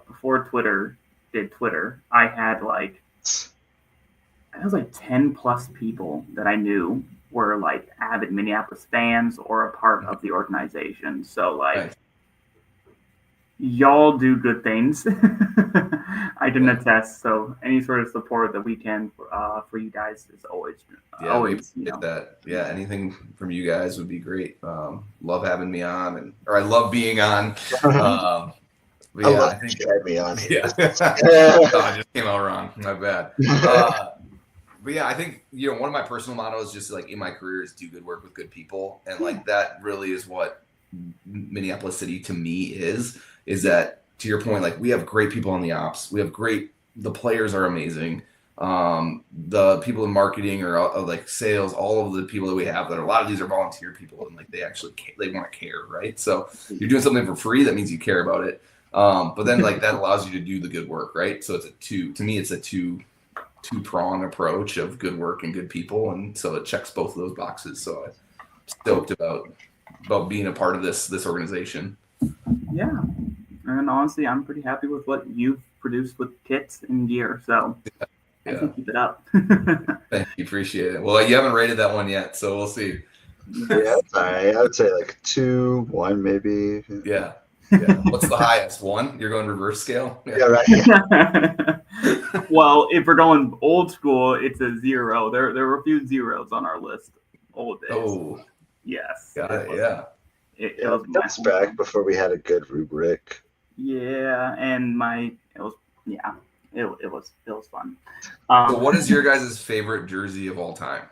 S1: before Twitter did Twitter, I had like 10 plus people that I knew were like avid Minneapolis fans or a part of the organization. So like, y'all do good things. I can attest. So any sort of support that we can for you guys is always
S3: that. Yeah, anything from you guys would be great. Love having me on, or I love being on. But I think
S2: you had me on here.
S3: I just came out wrong. My bad. But I think one of my personal mottos, just like in my career, is do good work with good people, and like that really is what Minneapolis City to me is that, to your point, like we have great people on the ops, the players are amazing, the people in marketing or like sales, all of the people that we have, that a lot of these are volunteer people, and like they actually they want to care, right? So you're doing something for free, that means you care about it, but then like that allows you to do the good work, right? So it's to me it's a two two-prong approach of good work and good people, and so it checks both of those boxes. So I'm stoked about being a part of this organization.
S1: Yeah, and honestly, I'm pretty happy with what you've produced with kits and gear. So I can keep it up.
S3: Thank you, appreciate it. Well, you haven't rated that one yet, so we'll see.
S2: Yeah, I would say like 2, 1 maybe.
S3: Yeah. What's the highest? 1? You're going reverse scale?
S2: Yeah, right.
S1: Well, if we're going old school, it's a 0. There were a few zeros on our list. Old days.
S3: Oh.
S1: Yes.
S3: Got it. Yeah.
S1: It was
S2: that's back before we had a good rubric.
S1: Yeah, and it was fun.
S3: So what is your guys' favorite jersey of all time?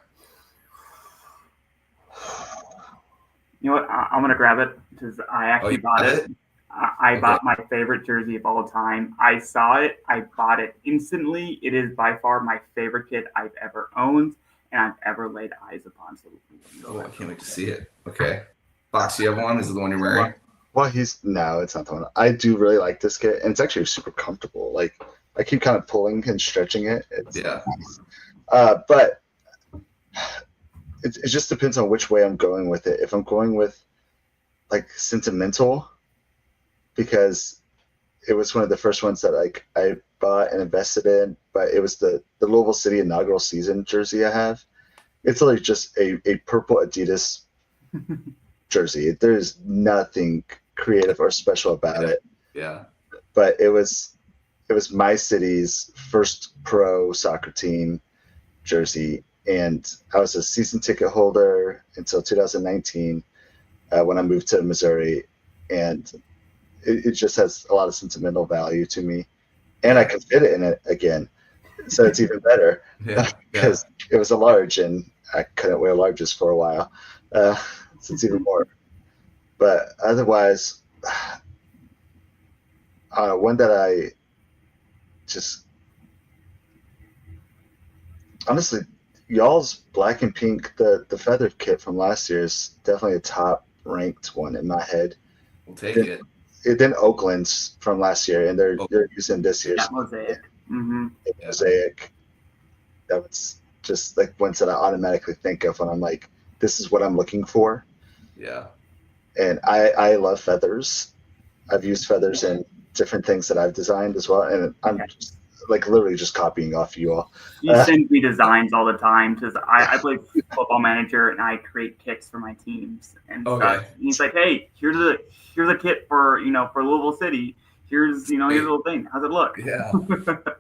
S1: You know what? I'm gonna grab it because I actually bought it. I bought my favorite jersey of all time. I saw it. I bought it instantly. It is by far my favorite kit I've ever owned and I've ever laid eyes upon. So
S3: I can't wait to see it. Okay. Fox, you have one? Is it the one you're wearing?
S2: Well, no, it's not the one. I do really like this kit, and it's actually super comfortable. Like, I keep kind of pulling and stretching it. It's nice. But it just depends on which way I'm going with it. If I'm going with like sentimental, because it was one of the first ones that like I bought and invested in, but it was the Louisville City inaugural season jersey I have. It's like just a purple Adidas jersey. There's nothing creative or special about it.
S3: Yeah.
S2: But it was my city's first pro soccer team jersey, and I was a season ticket holder until 2019 when I moved to Missouri, and it just has a lot of sentimental value to me, and I can fit it in it again, so it's even better. Because it was a large, and I couldn't wear larges for a while, so it's even more. But otherwise, one that I just honestly, y'all's black and pink, the feathered kit from last year is definitely a top ranked one in my head.
S3: We'll take it.
S2: Then Oakland's from last year, and they're using this year's
S1: Mosaic.
S2: Mosaic. That was just like ones that I automatically think of when I'm like, this is what I'm looking for.
S3: Yeah. And
S2: I love feathers. I've used feathers in different things that I've designed as well, and I'm just, like literally just copying off you all.
S1: You send me designs all the time because I play Football Manager and I create kits for my teams. And stuff. And he's like, "Hey, here's a kit for Louisville City. Here's here's a little thing. How's it look?"
S3: Yeah,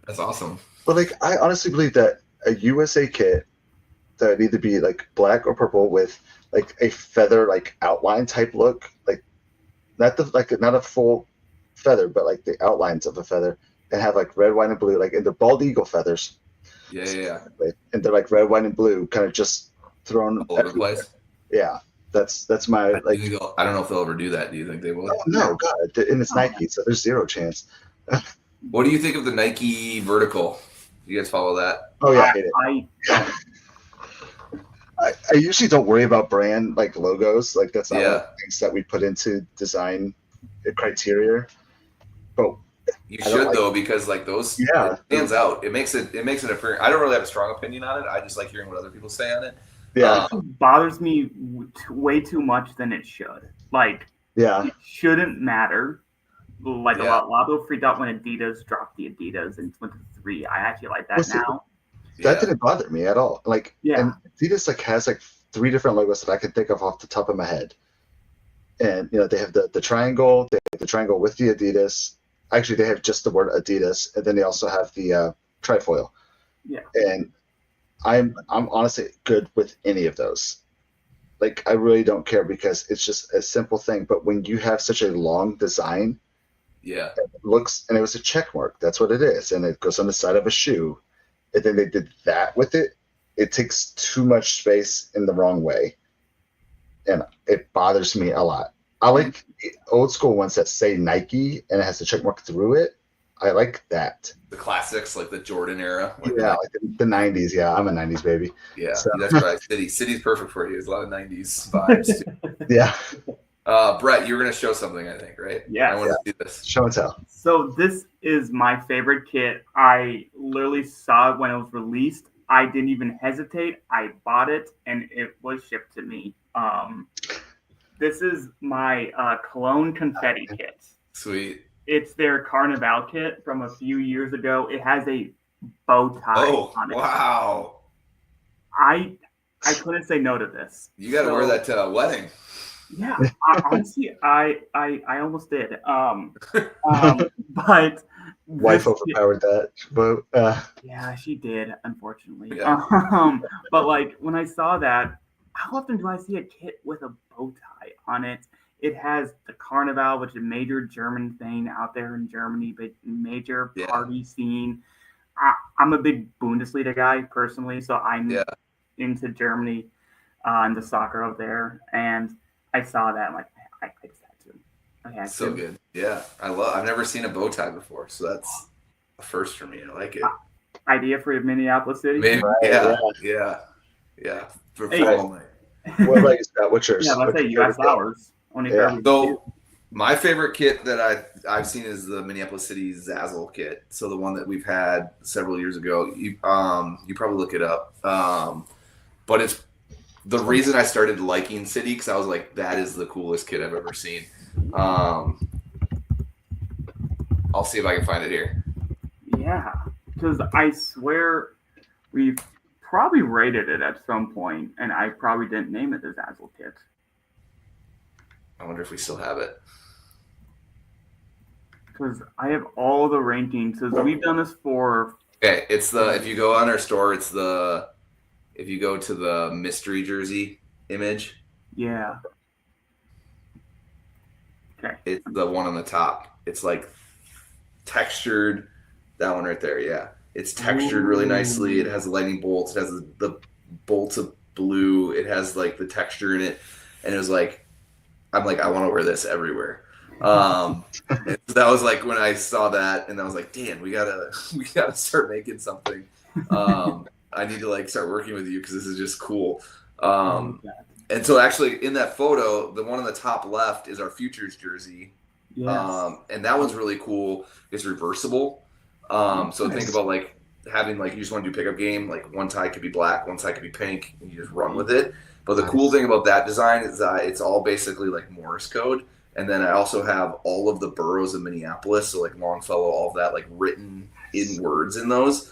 S3: that's awesome.
S2: But like, I honestly believe that a USA kit that would either be like black or purple with like a feather like outline type look, like not a full feather, but like the outlines of a feather, and have like red, white, and blue, like in the bald eagle feathers.
S3: Yeah.
S2: And they're like red, white, and blue, kind of just thrown
S3: all over the place.
S2: Yeah, that's my like.
S3: I don't know if they'll ever do that. Do you think they will?
S2: Oh, no, God, and it's Nike, so there's zero chance.
S3: What do you think of the Nike vertical? You guys follow that?
S2: Oh yeah, I hate it. I usually don't worry about brand like logos. Like that's not one of the things that we put into design criteria. But
S3: you should though, because like those it stands out. It makes it appear. I don't really have a strong opinion on it. I just like hearing what other people say on it.
S2: Yeah,
S1: it bothers me way too much than it should. Like, it shouldn't matter. Like a lot of people freaked out when Adidas dropped the Adidas and went to 3. I actually like that now.
S2: That didn't bother me at all. Like, and Adidas like has like 3 different logos that I can think of off the top of my head. And they have the triangle. They have the triangle with the Adidas. Actually, they have just the word Adidas, and then they also have the trifoil.
S1: Yeah.
S2: And I'm honestly good with any of those. Like, I really don't care because it's just a simple thing. But when you have such a long design, it looks, and it was a check mark. That's what it is, and it goes on the side of a shoe. And then they did that with it. It takes too much space in the wrong way, and it bothers me a lot. I like old school ones that say Nike and it has the check mark through it. I like that.
S3: The classics, like the Jordan era.
S2: Like the 90s. Yeah, I'm a 90s baby.
S3: Yeah, so. That's right. City's perfect for you. There's a lot of 90s vibes.
S2: Yeah.
S3: Brett, you were going to show something, I think, right?
S1: Yes.
S3: I want to see this.
S2: Show and tell.
S1: So this is my favorite kit. I literally saw it when it was released. I didn't even hesitate. I bought it, and it was shipped to me. This is my Cologne confetti kit.
S3: Sweet.
S1: It's their Carnival kit from a few years ago. It has a bow tie on it.
S3: Wow.
S1: I couldn't say no to this.
S3: You got to wear that to a wedding.
S1: Yeah, honestly, I almost did. But
S2: wife overpowered that. But
S1: yeah, she did, unfortunately.
S3: Yeah.
S1: But like when I saw that, how often do I see a kit with a bow tie on it? It has the Carnival, which is a major German thing out there in Germany, but major party scene. I'm a big Bundesliga guy personally, so I'm into Germany and the soccer out there. And I saw that, I'm like, I just had to. I had
S3: so
S1: to.
S3: Good. Yeah, I've never seen a bow tie before, so that's a first for me. I like it.
S1: Idea for Minneapolis City?
S3: Maybe, yeah. For fall night.
S2: What about you, Scott? What's yours?
S1: Yeah, let's say U.S. hours.
S3: So my favorite kit that I've seen is the Minneapolis City Zazzle kit. So the one that we've had several years ago. You probably look it up. But it's the reason I started liking City, because I was like, that is the coolest kit I've ever seen. I'll see if I can find it here.
S1: Yeah, because I swear we've probably rated it at some point, and I probably didn't name it the Zazzle kit.
S3: I wonder if we still have it.
S1: Because I have all the rankings. So we've done this for...
S3: Okay, it's if you go on our store, if you go to the mystery jersey image.
S1: Yeah. Okay.
S3: It's the one on the top. It's like textured. That one right there, yeah. It's textured really nicely. It has lightning bolts. It has the bolts of blue. It has like the texture in it. And it was like, I'm like, I want to wear this everywhere. So that was like when I saw that, and I was like, damn, we gotta start making something. I need to like start working with you because this is just cool. And so actually in that photo, the one on the top left is our Futures jersey. Yes. And that one's really cool. It's reversible. So think about like having like, you just want to do pickup game, like one tie could be black, one tie could be pink, and you just run with it. But the cool thing about that design is that it's all basically like Morse code. And then I also have all of the boroughs of Minneapolis, so like Longfellow, all of that like written in words in those,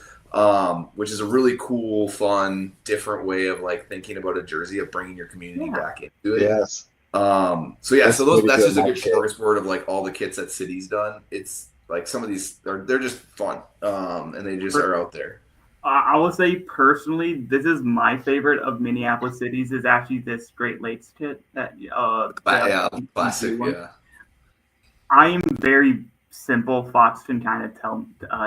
S3: which is a really cool, fun, different way of like thinking about a jersey, of bringing your community back into it.
S2: Yes.
S3: So that's just a good smorgasbord of like all the kits that City's done. It's like some of these they're just fun, and they just are out there.
S1: I will say personally, this is my favorite of Minneapolis Cities. Is actually this Great Lakes kit that
S3: classic. Yeah,
S1: I am very simple. Fox can kind of tell.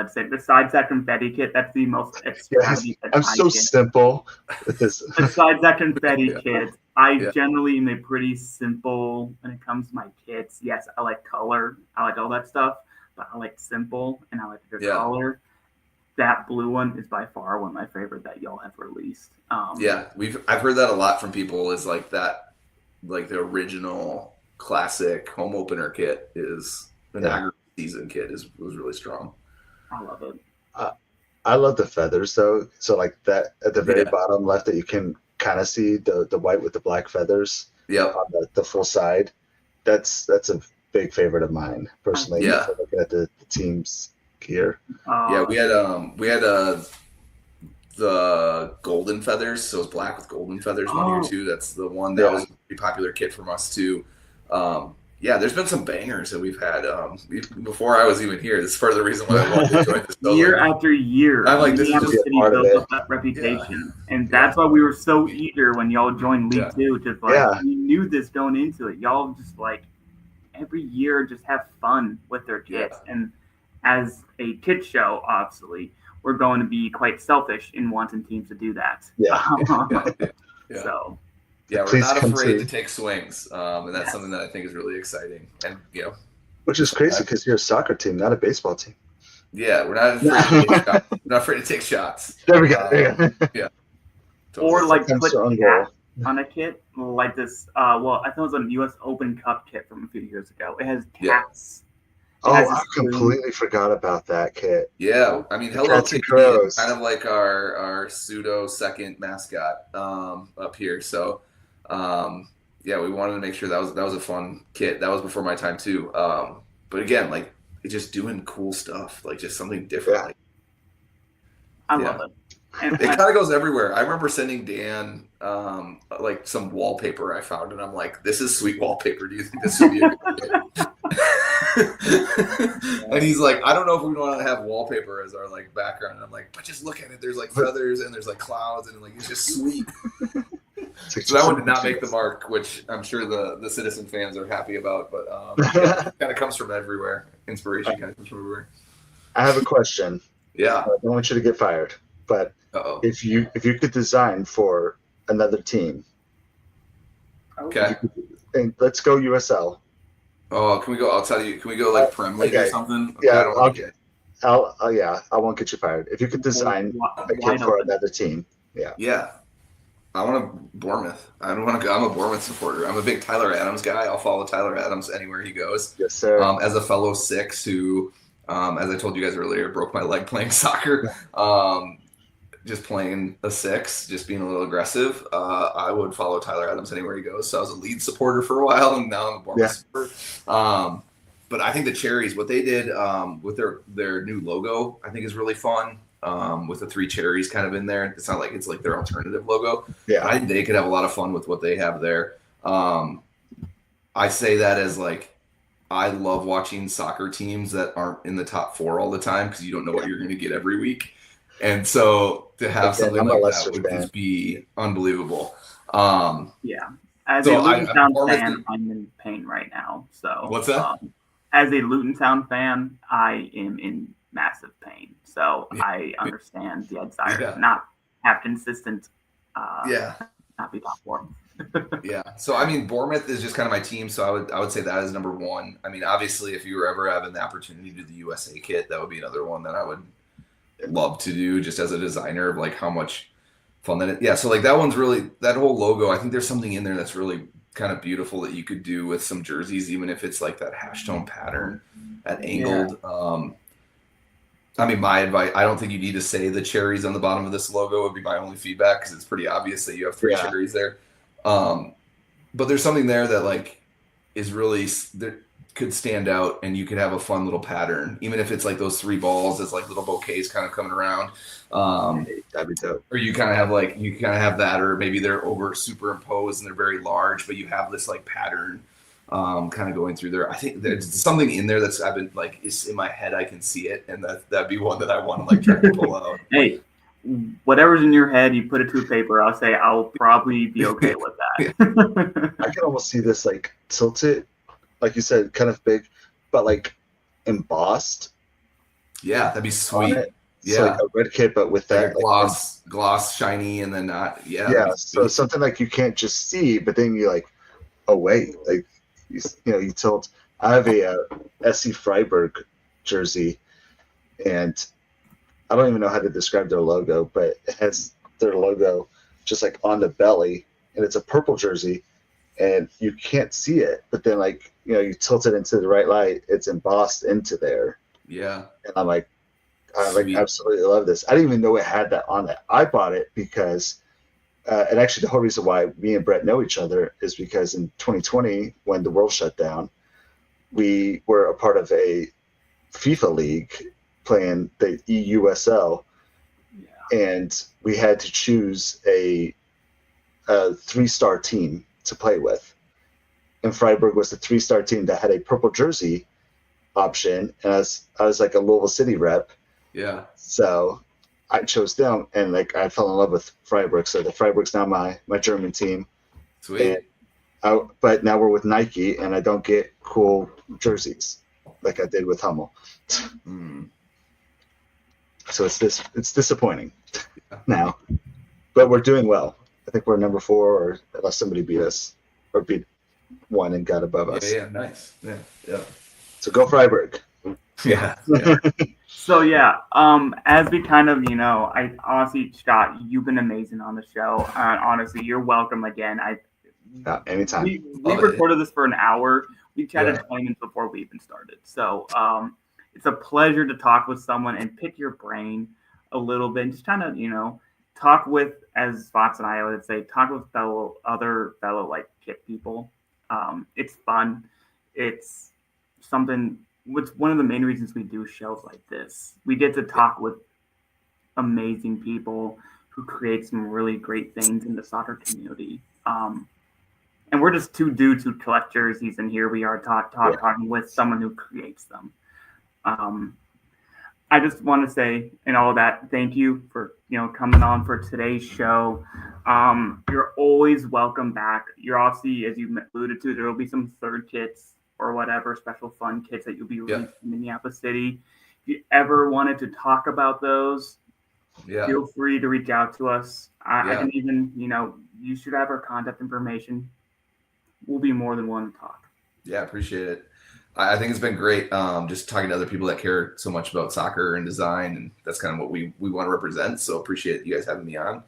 S1: Say besides that confetti kit, that's the most extravagant.
S2: I'm so simple with this.
S1: Besides that confetti kit, I generally am a pretty simple when it comes to my kits. Yes, I like color. I like all that stuff, but I like simple and I like the color. That blue one is by far one of my favorite that y'all have released.
S3: I've heard that a lot from people. Is like that, like the original classic home opener kit is an aggregate season kit was really strong.
S1: I love it.
S2: I love the feathers though. So like that at the very bottom left, that you can kind of see the white with the black feathers. Yeah, on the full side. That's a big favorite of mine personally.
S3: Yeah,
S2: looking at the team's gear.
S3: We had the golden feathers, so it's black with golden feathers 1 year too. That's the one that was a pretty popular kit from us too. There's been some bangers that we've had before I was even here. This is part of the reason why I wanted to join this building.
S1: Year after year,
S3: I'm like, this is just
S1: part of it. That reputation, and that's why we were so eager when y'all joined League Two. Just like we knew this going into it. Y'all just like every year just have fun with their kits and. As a kid show, obviously, we're going to be quite selfish in wanting teams to do that. So,
S3: we're not afraid to take swings, and that's something that I think is really exciting. And
S2: which is crazy because you're a soccer team, not a baseball team.
S3: Yeah, we're not afraid to take shots. We're not afraid to take shots.
S2: There we go.
S1: Or like put on a kit like this. Well, I think it was a U.S. Open Cup kit from a few years ago. It has cats.
S2: I completely forgot about that kit.
S3: Yeah, I mean, Hello Kitty is kind of like our pseudo second mascot up here. So, yeah, we wanted to make sure that was a fun kit. That was before my time too. But again, like it's just doing cool stuff, like just something different.
S2: Yeah.
S3: Like,
S1: I love it.
S3: And it kind of goes everywhere. I remember sending Dan like some wallpaper I found, and I'm like, "This is sweet wallpaper. Do you think this would be a good kit?" And he's like, I don't know if we want to have wallpaper as our like background. And I'm like, but just look at it. There's like feathers and there's like clouds and like it's just sweet. So that one did not make the mark, which I'm sure the Citizen fans are happy about. But it kind of comes from everywhere. Inspiration kind of comes from everywhere.
S2: I have a question.
S3: Yeah,
S2: I don't want you to get fired, but if you could design for another team,
S3: okay,
S2: and let's go USL.
S3: Oh, can we go outside? Can we go like Prem League or something?
S2: Okay, yeah, I won't get you fired. If you could design a kit for another team,
S3: yeah. I want to Bournemouth. I don't want to go. I'm a Bournemouth supporter. I'm a big Tyler Adams guy. I'll follow Tyler Adams anywhere he goes.
S2: Yes, sir.
S3: As a fellow six who, as I told you guys earlier, broke my leg playing soccer. Just playing a six, just being a little aggressive. I would follow Tyler Adams anywhere he goes. So I was a Leeds supporter for a while, and now I'm a Bournemouth supporter. But I think the Cherries, what they did with their new logo, I think is really fun. With the 3 cherries kind of in there. It's not like it's like their alternative logo.
S2: Yeah,
S3: I think they could have a lot of fun with what they have there. I say that as like, I love watching soccer teams that aren't in the top 4 all the time because you don't know what you're going to get every week. And so to have something like that would just be unbelievable.
S1: Yeah. As a Luton Town fan, I'm in pain right now. So
S3: what's that?
S1: As a Luton Town fan, I am in massive pain. So I understand the desire to not have consistent not be top 4.
S3: Yeah. So I mean, Bournemouth is just kind of my team. So I would say that is number 1. I mean, obviously, if you were ever having the opportunity to do the USA kit, that would be another one that I would love to do just as a designer of like how much fun that is. Yeah. So like that one's really, that whole logo, I think there's something in there that's really kind of beautiful that you could do with some jerseys, even if it's like that hash tone pattern at angled. I mean, my advice, I don't think you need to say the cherries on the bottom of this logo would be my only feedback because it's pretty obvious that you have 3 cherries there. But there's something there that like is really, that could stand out and you could have a fun little pattern, even if it's like those 3 balls as like little bouquets kind of coming around.
S2: That'd be dope.
S3: Or you kind of have that, or maybe they're over superimposed and they're very large, but you have this like pattern kind of going through there. I think there's something in there that's I've been like, it's in my head. I can see it. And that'd be one that I want to like try to pull out.
S1: Hey, whatever's in your head, you put it to paper. I'll say I'll probably be okay with that.
S2: I can almost see this like tilted, like you said, kind of big, but like embossed.
S3: Yeah, that'd be sweet.
S2: Yeah, so like a red kit, but with
S3: like
S2: that
S3: gloss, shiny, and then not.
S2: Yeah, so something like you can't just see, but then you like, oh wait, like you tilt. I have a SC Freiburg jersey, and I don't even know how to describe their logo, but it has their logo just like on the belly, and it's a purple jersey, and you can't see it, but then like you tilt it into the right light, it's embossed into there.
S3: Yeah,
S2: and I'm like, I like absolutely love this. I didn't even know it had that on it. I bought it because, and actually the whole reason why me and Brett know each other is because in 2020, when the world shut down, we were a part of a FIFA league playing the EUSL, and we had to choose a 3-star team to play with. And Freiburg was the 3-star team that had a purple jersey option, and I was like a Louisville City rep.
S3: Yeah.
S2: So I chose them, and like I fell in love with Freiburg. So the Freiburg's now my German team.
S3: Sweet.
S2: But now we're with Nike, and I don't get cool jerseys like I did with Hummel. So it's disappointing now, but we're doing well. I think we're number 4, or unless somebody beat us or beat one and got above us.
S3: Yeah, nice. Yeah.
S2: So go Freiburg.
S3: Yeah.
S1: So yeah, as we kind of, I honestly, Scott, you've been amazing on the show. Honestly, you're welcome again.
S2: Anytime.
S1: We recorded this for an hour. We chatted 20 minutes before we even started. So it's a pleasure to talk with someone and pick your brain a little bit and just kind of, talk with, as Fox and I would say, talk with other fellow like kit people. It's fun. It's something. What's one of the main reasons we do shows like this. We get to talk with amazing people who create some really great things in the soccer community. And we're just two dudes who collect jerseys, and here we are talking with someone who creates them. I just want to say, in all that, thank you for coming on for today's show. You're always welcome back. You're obviously, as you alluded to, there will be some third kits or whatever special fun kits that you'll be releasing in Minneapolis City. If you ever wanted to talk about those, feel free to reach out to us. I can even, you should have our contact information. We'll be more than willing to talk.
S3: Yeah, appreciate it. I think it's been great just talking to other people that care so much about soccer and design, and that's kind of what we want to represent. So appreciate you guys having me on.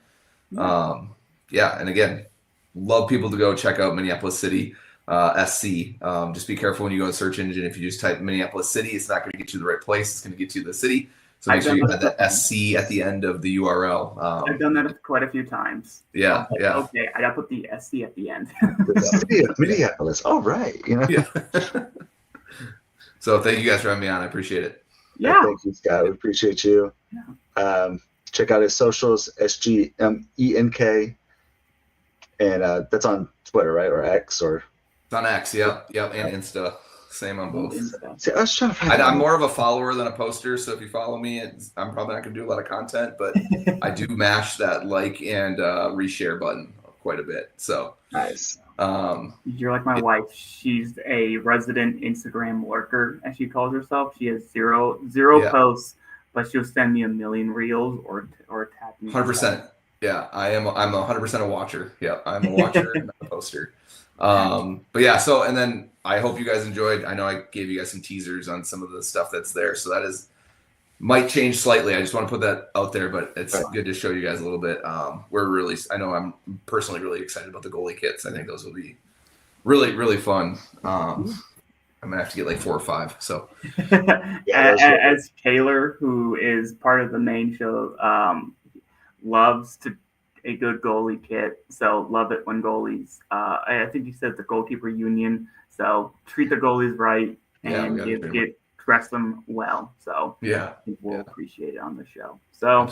S3: And again, love people to go check out Minneapolis City SC. Just be careful when you go to search engine. If you just type Minneapolis City, it's not going to get you the right place. It's going to get you the city. So make sure you add that SC at the end of the URL.
S1: I've done that quite a few times.
S3: Yeah.
S1: Okay, I got to put the SC at the end.
S2: The city of Minneapolis. All right.
S3: Yeah. So thank you guys for having me on. I appreciate it.
S1: Yeah.
S2: Thank you, Scott. We appreciate you. Yeah. Check out his socials, SGMENK. And that's on Twitter, right? Or X or
S3: it's on X, yep, and Insta. Same on both.
S2: See, I was trying to find
S3: I'm more of a follower than a poster, so if you follow me, I'm probably not going to do a lot of content, but I do mash that like and reshare button quite a bit. So
S2: nice.
S1: You're like my wife. She's a resident Instagram lurker, as she calls herself. She has zero posts, but she'll send me a million reels or tag me.
S3: 100%. Yeah, I'm 100% a watcher. Yeah, I'm a watcher and not a poster. But yeah, so and then I hope you guys enjoyed. I know I gave you guys some teasers on some of the stuff that's there, so that might change slightly. I just want to put that out there, but it's good to show you guys a little bit. I know I'm personally really excited about the goalie kits. I think those will be really, really fun. I'm gonna have to get like 4 or 5. So
S1: as Taylor, who is part of the main show, loves a good goalie kit. So love it when goalies. I think you said the goalkeeper union. So treat the goalies right and dress them well. So I think we'll appreciate it on the show. So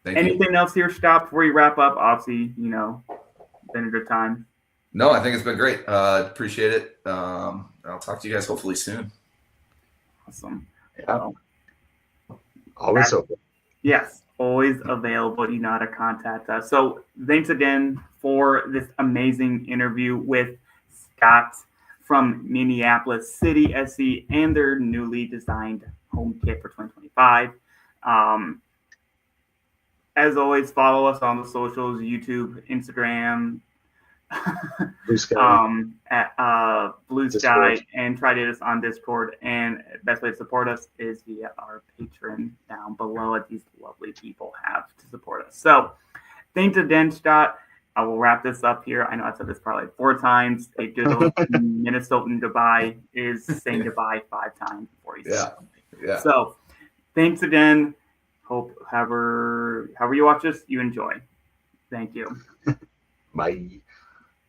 S1: anything else here, Scott, before you wrap up? Obviously, been a good time.
S3: No, I think it's been great. Appreciate it. I'll talk to you guys hopefully soon.
S1: Awesome.
S2: Yeah. Always open.
S1: Yes, always available. You know how to contact us. So thanks again for this amazing interview with Scott from Minneapolis City SC and their newly designed home kit for 2025. As always, follow us on the socials, YouTube, Instagram,
S2: Blue Sky.
S1: At Blue Sky, and try to get us on Discord. And the best way to support us is via our Patreon down below, that these lovely people have to support us. So thanks again, Scott. I will wrap this up here. I know I said this probably 4 times. A good old Minnesotan goodbye is saying goodbye 5 times before you say something. Yeah. So thanks again. Hope however you watch this, you enjoy. Thank you.
S2: Bye.